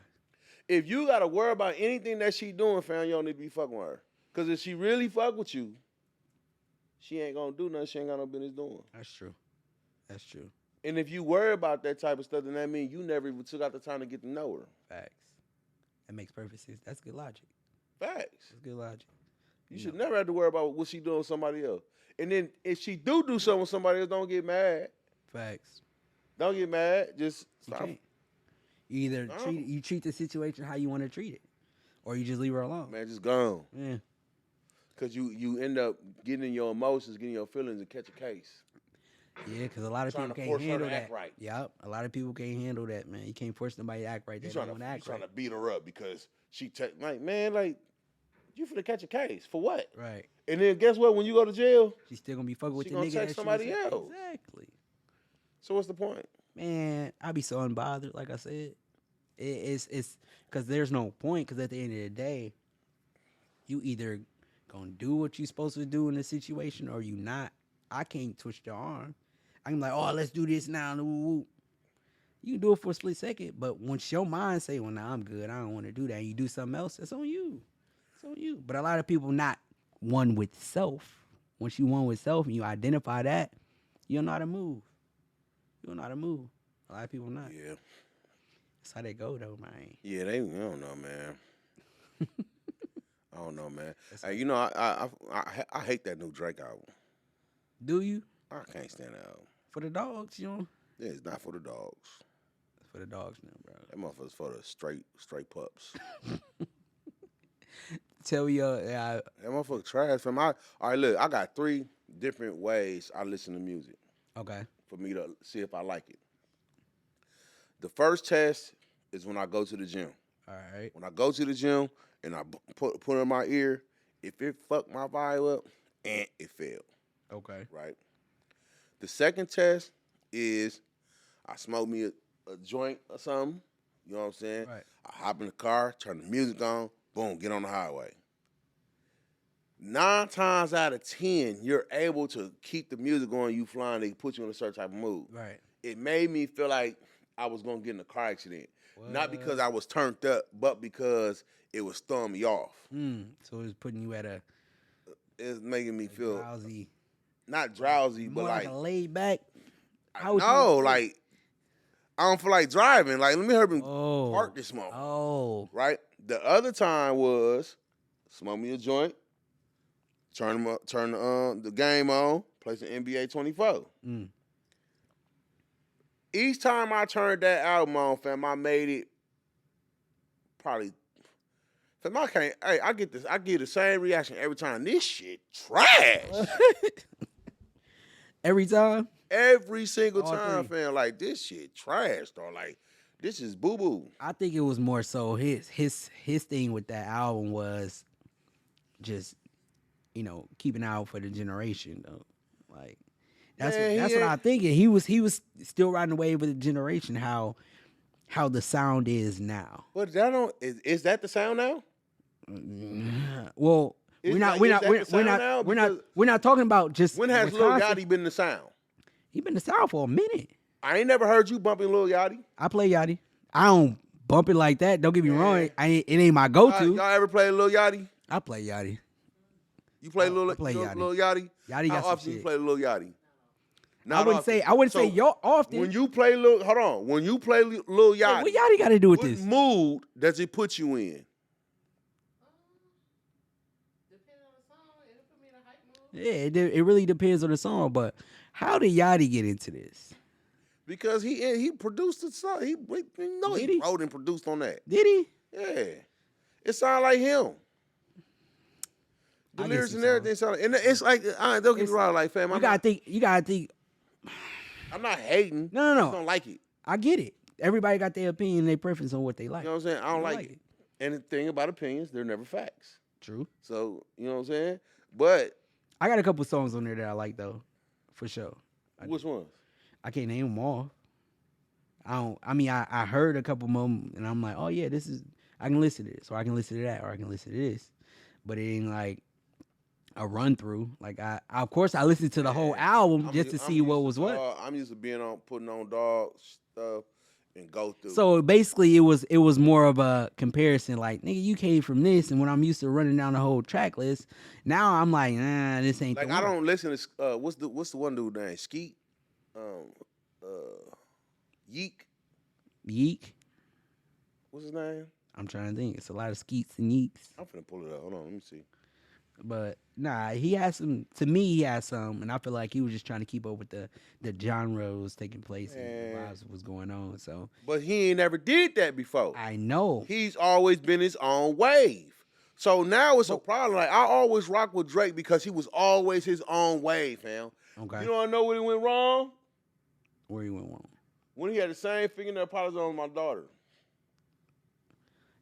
If you got to worry about anything that she doing, fam, you don't need to be fucking with her. Because if she really fuck with you, she ain't going to do nothing she ain't got no business doing. That's true. And if you worry about that type of stuff, then that means you never even took out the time to get to know her. Facts. That makes perfect sense. That's good logic. Facts. That's good logic. You should never have to worry about what she doing with somebody else. And then if she do something with somebody else, don't get mad. Facts. Don't get mad. Just stop. You either treat the situation how you want to treat it, or you just leave her alone. Man, just gone. Yeah. Because you end up getting in your emotions, getting your feelings, and catch a case. Yeah, because a lot of people can't handle that. Right. Yep, a lot of people can't handle that, man. You can't force somebody to act right. They don't want to act right. Trying to beat her up because she you finna catch a case for what? Right. And then guess what? When you go to jail, she's still gonna be fucking with the gonna nigga. text somebody else. Exactly. So what's the point? Man, I be so unbothered. Like I said, it's because there's no point. Because at the end of the day, you either gonna do what you supposed to do in the situation, or you not. I can't twist your arm. I can be like, oh, let's do this now. You can do it for a split second, but once your mind say, well, nah, I'm good, I don't want to do that, and you do something else, it's on you. It's on you. But a lot of people not one with self. Once you one with self and you identify that, you don't know how to move. You don't know how to move. A lot of people not. Yeah. That's how they go, though, man. Yeah, I don't know, man. I don't know, man. Hey, you know, I hate that new Drake album. Do you? I can't stand that album. For the dogs, you know? Yeah, it's not for the dogs. It's for the dogs now, bro. That motherfucker's for the straight pups. Tell me, That motherfucker trash, fam. All right, look, I got 3 different ways I listen to music okay. for me to see if I like it. The first test is when I go to the gym. All right. When I go to the gym and I put it in my ear, if it fuck my vibe up, it failed. Okay. Right? The second test is I smoke me a joint or something. You know what I'm saying? Right. I hop in the car, turn the music on, boom, get on the highway. 9 times out of 10, you're able to keep the music going, you flying, they put you in a certain type of mood. Right. It made me feel like I was going to get in a car accident. What? Not because I was turned up, but because it was throwing me off. So it was putting you at a... It's making me feel... drowsy. Not drowsy, more but like a laid back... No, like... I don't feel like driving. Like, let me hurry park this smoke. Oh. Right? The other time was smoke me a joint, turn the game on, play some NBA 24. Each time I turned that album on, fam, I made it probably. Fam, I get this. I get the same reaction every time. This shit trash. Every time? Every single time, fam. Like, this shit trash, though. Like, this is boo-boo. I think it was more so his thing with that album was just, keeping out for the generation, though. Like, that's what I'm thinking. He was still riding the wave with the generation, how the sound is now. But is that the sound now? Well, we're not talking about just when has Lil Yachty been the sound? He been the sound for a minute. I ain't never heard you bumping Lil Yachty. I play Yachty. I don't bump it like that. Don't get me wrong. It ain't my go-to. Y'all ever play Lil Yachty? I play Yachty. You play Lil Yachty. Yachty? Yachty got How often some you shit. play Lil Yachty? I wouldn't say y'all often. When you play Lil Yachty, Hey, what Yachty got to do with what this? mood does it put you in? Depending on the song, it'll put me in a hype mood. Yeah, it really depends on the song. But how did Yachty get into this? Because he produced the song. He wrote and produced on that. Did he? Yeah, it sounded like him. The lyrics and everything sound, and it's like don't get me wrong, like fam. You gotta think. I'm not hating. No. I just don't like it. I get it. Everybody got their opinion and their preference on what they like. You know what I'm saying? I don't like it. And the thing about opinions, they're never facts. True. So, you know what I'm saying? But I got a couple songs on there that I like though, for sure. Which ones? I can't name them all. I heard a couple of them and I'm like, oh yeah, I can listen to this, or I can listen to that, or I can listen to this. But it ain't like a run through. Like of course I listened to the whole album just to see what was what. I'm used to putting on dog stuff and go through. So basically it was more of a comparison, like, nigga, you came from this, and when I'm used to running down the whole track list, now I'm like, nah, this ain't like the I one. don't listen to what's the one dude name? Skeet? Yeek? Yeek? What's his name? I'm trying to think. It's a lot of skeets and yeeks. I'm finna pull it up. Hold on, let me see. But nah, he has some. To me, he has some, and I feel like he was just trying to keep up with the genres taking place and the vibes that was going on. So, but he ain't never did that before. I know He's always been his own wave. So now it's a problem. Like I always rock with Drake because he was always his own wave, fam. Okay. You know I know where he went wrong? Where he went wrong? When he had the same fingernail polish on my daughter.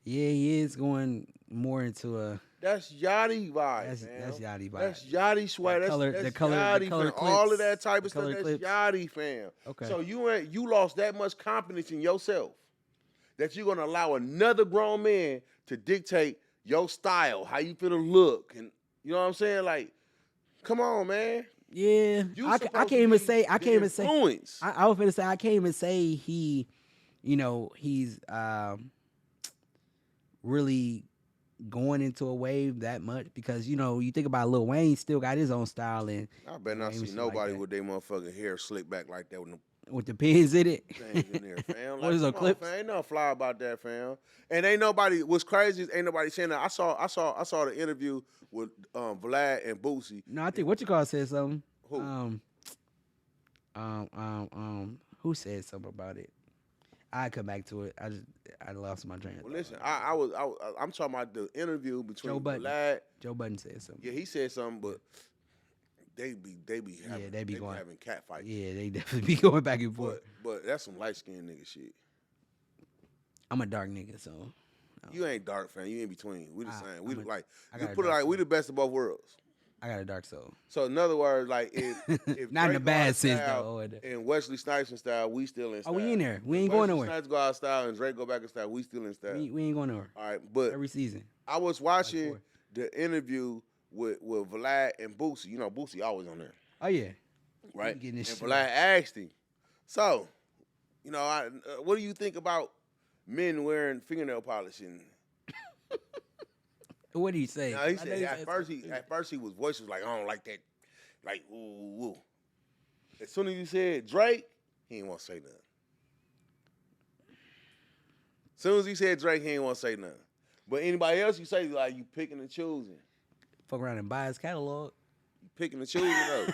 Yeah, he is going more into a. That's Yachty vibes, That's man. Yachty vibes. That's Yachty swag. That's Yachty, fam. clips. All of that type of stuff. color That's clips. Yachty, fam. Okay. So you lost that much confidence in yourself that you're gonna allow another grown man to dictate your style, how you feel to look, and you know what I'm saying? Like, come on, man. Yeah, I can't even say. I can't even say. I was gonna say I can't even say he, he's really going into a wave that much, because you think about Lil Wayne still got his own style, and I better not see nobody with their motherfucking hair slicked back like that with the pins in it. Things in there, fam. What is a clip? Ain't nothing fly about that, fam. And ain't nobody. What's crazy is ain't nobody saying that. I saw the interview with Vlad and Boosie. No, I think what you call said something. Who? Who said something about it? I come back to it. I lost my train of Well, thought. listen, I'm talking about the interview between Joe Budden. Vlad. Joe Budden said something. Yeah, he said something, but they be having, they be going having cat fights. Yeah, they definitely be going back and forth. But that's some light skinned nigga shit. I'm a dark nigga, so You ain't dark, fam. You in between. We the same. We I you got a put it dark like we the best of both worlds. I got a dark soul. So in other words, like if Not in Drake a go bad out sense, style though. and Wesley Snipes in style, we still in style. Oh, we in there. We ain't Wesley going nowhere. Snipes go out style and Drake go back in style, we still in style. We ain't going nowhere. All right, but Every season. I was watching four. the interview with Vlad and Boosie. You know, Boosie always on there, Oh yeah. right? Getting And this shit Vlad asked him, so, you know, what do you think about men wearing fingernail polish? And What do you say? now he said at first he was voice was like, I don't like that, like ooh, ooh. As soon as you said Drake, he didn't want to say nothing. As soon as he said Drake, he didn't want to say nothing. But anybody else, you say like you picking and choosing. Fuck around and buy his catalog. You picking and choosing though.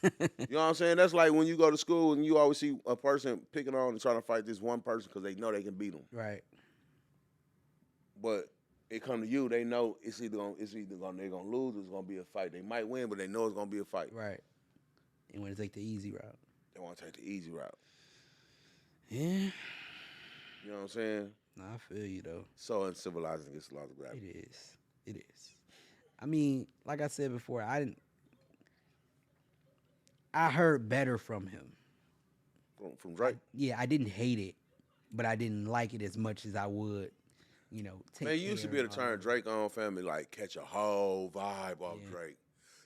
You know what I'm saying? That's like when you go to school and you always see a person picking on and trying to fight this one person because they know they can beat them. Right. But it come to you, they know it's either they're gonna lose or it's gonna be a fight. They might win, but they know it's gonna be a fight. Right. And want to take the easy route. They want to take the easy route. Yeah. You know what I'm saying? Nah, I feel you though. So uncivilizing against the laws of gravity. It is. It is. I mean, like I said before, I heard better from him. From Drake. Yeah, I didn't hate it, but I didn't like it as much as I would, you know. Man, you used to be able to turn Drake on, family, like catch a whole vibe off Drake.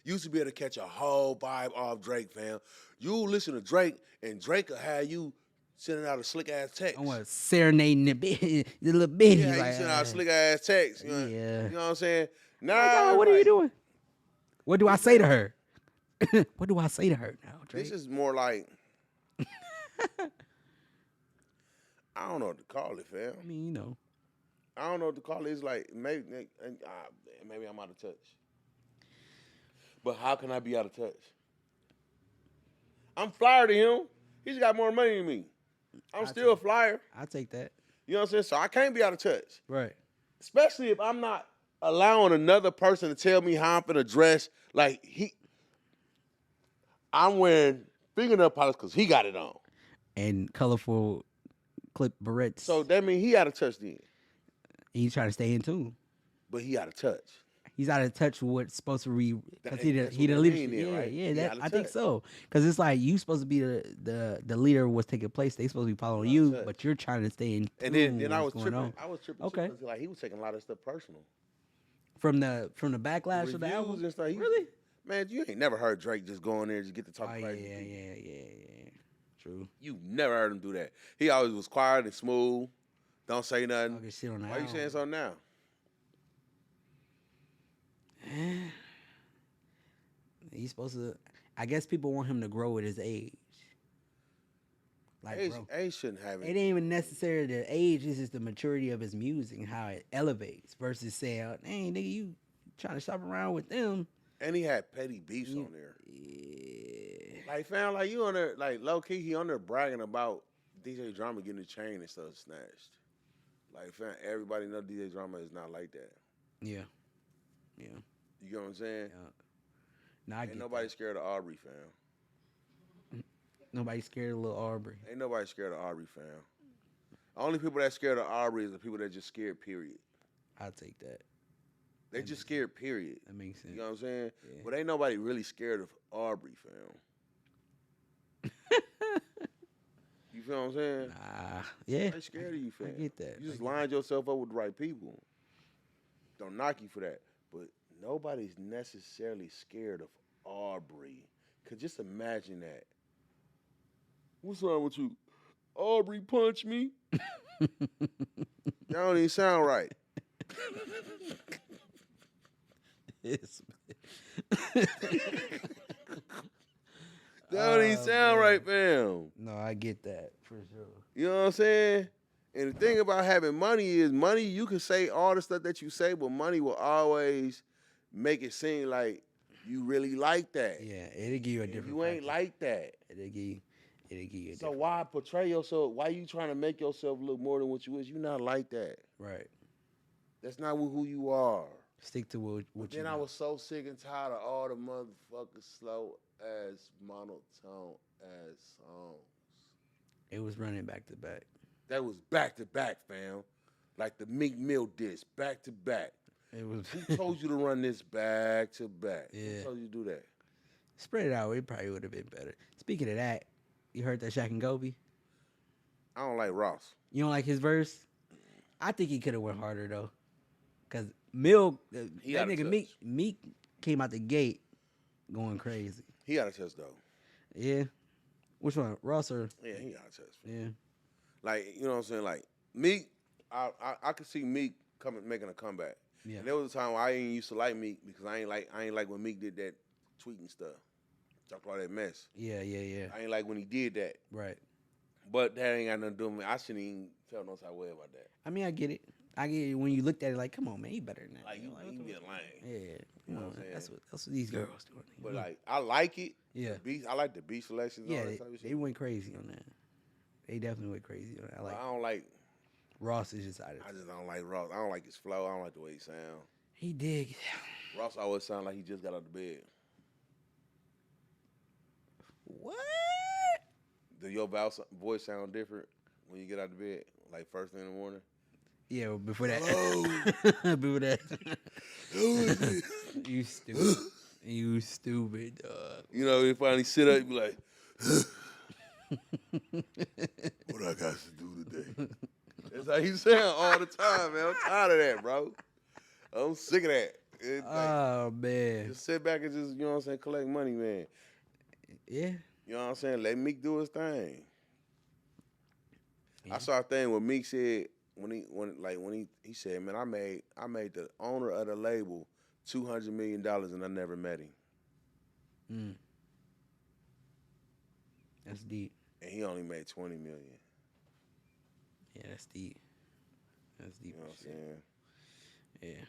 You used to be able to catch a whole vibe off Drake, fam. You listen to Drake, and Drake will have you sending out a slick ass text. I want serenading the little bitty. Yeah, like, you sending out a slick ass text. You know, yeah. You know what I'm saying? Now, oh, what are you doing? What do I say to her? What do I say to her now, Drake? This is more like I don't know what to call it, fam. I mean, you know. I don't know what to call it. It's like maybe I'm out of touch. But how can I be out of touch? I'm flyer to him. He's got more money than me. I'm still a flyer. I'll take that. You know what I'm saying? So I can't be out of touch. Right. Especially if I'm not allowing another person to tell me how I'm finna dress. Like I'm wearing fingernail polish because he got it on. And colorful clip barrettes. So that means he out of touch then. He's trying to stay in tune. But he out of touch. He's out of touch with what's supposed to be because he That's the what leader. they mean then, right? Yeah, He that, out of I think touch. so. Because it's like you supposed to be the leader of what's taking place. They supposed to be following you, touch. but you're trying to stay in tune. And then with I was what's going tripping. on. I was tripping Okay. because like he was taking a lot of stuff personal. From the backlash of the Reviews album. and stuff. Really? Man, you ain't never heard Drake just go in there and just get to talk Oh crazy. yeah. True. You never heard him do that. He always was quiet and smooth. Don't say nothing. Talking shit on the Why you album. saying something now? He's supposed to. I guess people want him to grow with his age. Like, bro, Age shouldn't have it it. ain't even necessarily the age. It's just the maturity of his music and how it elevates versus saying, "Hey, nigga, you trying to shop around with them." And he had petty beefs on there. Yeah. Like, fam, like you on there, like low key, he on there bragging about DJ Drama getting the chain and stuff snatched. Like, fam, everybody know DJ Drama is not like that. Yeah. You know what I'm saying? Yeah. Nah, I Ain't get nobody that. scared of Aubrey, fam. Nobody's scared of little Aubrey. Ain't nobody scared of Aubrey, fam. The only people that scared of Aubrey is the people that just scared, period. I'll take that. They just scared, period. That makes sense. You know what I'm saying? Yeah. But ain't nobody really scared of Aubrey, fam. You feel what I'm saying? Yeah. They scared of you, fam. I get that. You just lined yourself up with the right people. Don't knock you for that. But nobody's necessarily scared of Aubrey. Cause just imagine that. What's wrong with you? Aubrey punched me. That don't even sound right. Yes. That don't even sound right, fam. No, I get that for sure. You know what I'm saying? And the thing about having money is money, you can say all the stuff that you say, but money will always make it seem like you really like that. Yeah, it'll give you a And different. you ain't factor. like that. It'll give you. it'll give you a So different. why portray yourself? Why you trying to make yourself look more than what you is? You not like that. Right. That's not who you are. Stick to what But you then I know. was so sick and tired of all the motherfuckers slow ass monotone ass songs. It was running back to back. That was back to back, fam. Like the Meek Mill disc, back to back. It was Who told you to run this back to back? Yeah. Who told you to do that? spread it out. It probably would have been better. Speaking of that, you heard that Shaq and Gobe? I don't like Ross. You don't like his verse? I think he could have went harder though, cause Mill, He that outta nigga touch. Meek came out the gate going crazy. He got a touch though. Yeah, which one, Ross or Yeah, he got a touch. yeah? Like, you know what I'm saying? Like Meek, I could see Meek making a comeback. Yeah. And there was a time where I ain't used to like Meek because I ain't like when Meek did that tweeting stuff. Talk about that mess. Yeah. I ain't like when he did that. Right. But that ain't got nothing to do with me. I shouldn't even feel no type of way about that. I mean, I get it. I get it when you looked at it like, come on, man, he better than that. Like, you what be the- a lame. Yeah, You know come what on, I'm that's saying? what these girls doing. But like, I like it. yeah, The beat, I like the beat selections. And yeah, all that they, type of they shit. went crazy on that. They definitely went crazy on that. I But like I don't like. Ross is just out of I just don't like Ross. I don't like his flow. I don't like the way he sound. He did. Ross always sound like he just got out of bed. What? Do your voice sound different when you get out of bed? Like first thing in the morning? Yeah, well, before that. Hello. Before that. Who is this? You stupid. You stupid, dog. You know, he finally sit up and be like, what I got to do today? That's how he sound all the time, man. I'm tired of that, bro. I'm sick of that. It's like, Oh, man. just sit back and just, you know what I'm saying, collect money, man. Yeah. You know what I'm saying? Let Meek do his thing. Yeah. I saw a thing where Meek said when he said, man, I made the owner of the label $200 million and I never met him. Mm. That's deep. And he only made $20 million. Yeah, that's deep. That's deep. You know what as I'm shit. saying? Yeah.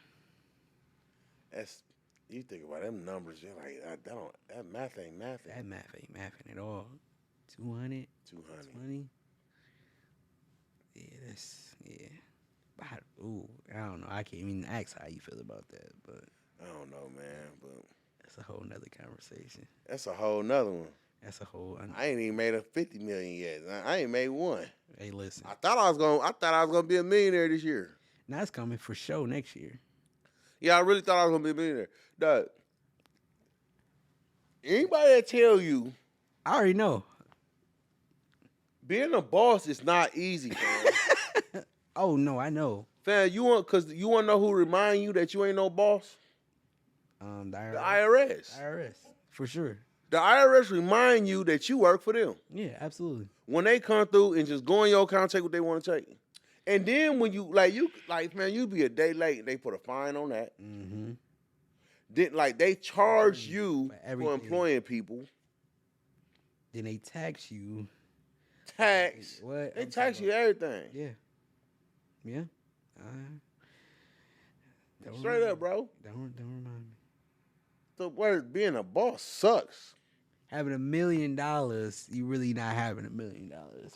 That's you think about them numbers, you're like, that math ain't math. That math ain't mathing at all. 200, 200. 20. Yeah, that's, yeah. But I don't know. I can't even ask how you feel about that, but I don't know, man, but that's a whole nother conversation. that's a whole nother one. That's a whole. I ain't even made a 50 million yet. I ain't made one. Hey, listen. I thought I was gonna be a millionaire this year. Now it's coming for show next year. Yeah, I really thought I was gonna be a millionaire. Dog, anybody that tell you I already know. being a boss is not easy, fam. Oh no, I know. Fam, you want to know who remind you that you ain't no boss? The The IRS. IRS. IRS for sure. The IRS remind you that you work for them. Yeah, absolutely. When they come through and just go in your account, take what they want to take. And then when you man, you be a day late, they put a fine on that. Mm-hmm. Then they charge you For for everything. employing people. Then they tax you. Tax. What? They I'm tax talking you everything. Yeah. Yeah. Straight up, bro. Don't remind me. The word being a boss sucks. Having $1 million, you really not having $1 million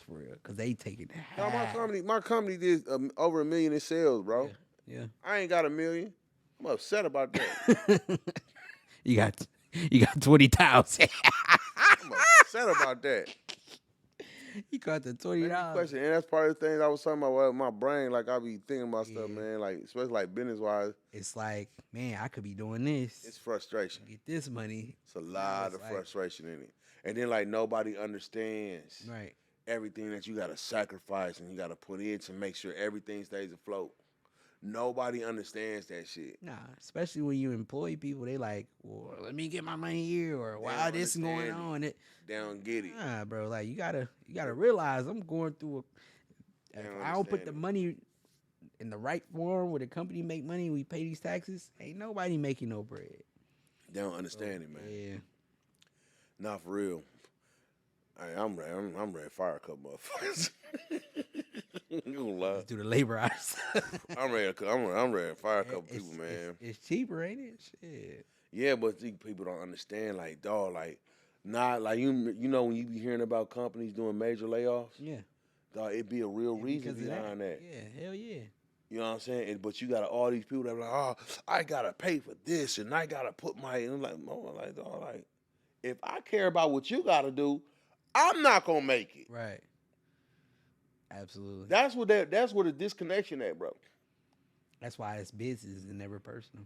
for real, cause they taking Now, half. my company did over $1 million in sales, bro. Yeah. I ain't got $1 million. I'm upset about that. You got 20,000. I'm upset about that. You got the That's $20. the question, and that's part of the things I was talking about with my brain. Like I be thinking about stuff, Yeah. man. Like especially like business wise, It's like, man, I could be doing this. it's frustration. Get this money. It's a lot it's of like- frustration in it, and then like nobody understands Right. everything that you got to sacrifice and you got to put in to make sure everything stays afloat. Nobody understands that shit. Nah, especially when you employ people, they like, well, let me get my money here, or wow, don't this is going understand on. They don't get it. Nah, bro, like you gotta realize I'm going through They if don't I don't put the understand it. money in the right form where the company make money, we pay these taxes, ain't nobody making no bread. They don't understand it, man. Yeah. Not for real. I'm ready. I'm ready to fire a couple motherfuckers. You gonna lie. Let's do the labor hours. I'm ready to fire a couple people, man. It's cheaper, ain't it? Shit. Yeah, but see, people don't understand. Like, dog, like Nah, like you know when you be hearing about companies doing major layoffs, Yeah. dog, it be a real reason Because of behind that. Yeah, hell yeah. You know what I'm saying? But you got all these people that are like, oh, I gotta pay for this and I gotta put my. And I'm like, no, like, dog, like, if I care about what you gotta do, I'm not gonna make it. Right. Absolutely. That's where the disconnection at, bro. That's why it's business and never personal.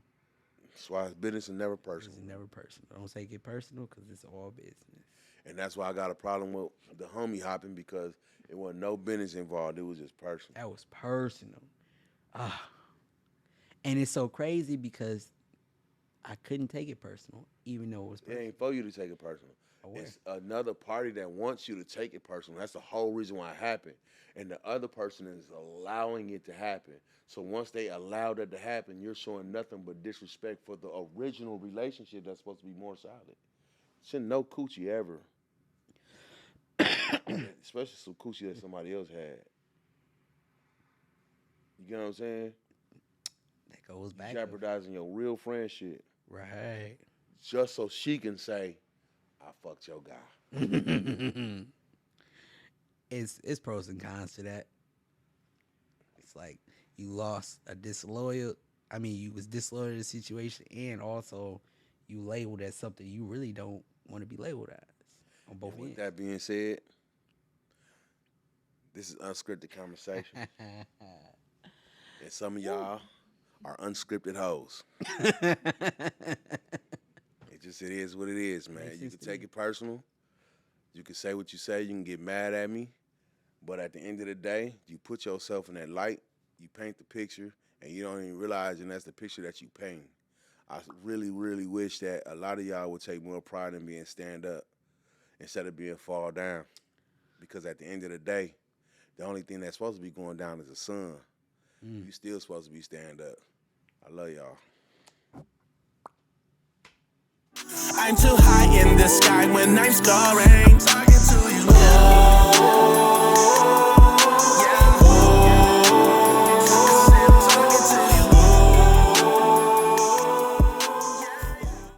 That's why it's business and never It's personal. never personal. Don't take it personal because it's all business. And that's why I got a problem with the homie hopping because it wasn't no business involved. It was just personal. That was personal. And it's so crazy because I couldn't take it personal, even though it was It personal. ain't for you to take it personal. It's another party that wants you to take it personal. That's the whole reason why it happened. And the other person is allowing it to happen. So once they allow that to happen, you're showing nothing but disrespect for the original relationship that's supposed to be more solid. Shouldn't no coochie ever. Especially some coochie that somebody else had. You get what I'm saying? That goes back. Jeopardizing your real friendship. Right. Just so she can say, I fucked your guy. It's pros and cons to that. It's like you lost a disloyal. I mean, you was disloyal to the situation, and also you labeled as something you really don't want to be labeled as on both With ends. that being said, this is unscripted conversation. And some of y'all are unscripted hoes. It is what it is, man. You can take it personal. You can say what you say. You can get mad at me. But at the end of the day, you put yourself in that light, you paint the picture, and you don't even realize, and that's the picture that you paint. I really, really wish that a lot of y'all would take more pride in being stand up instead of being fall down. Because at the end of the day, the only thing that's supposed to be going down is the sun. You still supposed to be stand up. I love y'all. I'm too high in the sky when I'm scoring. Talking to you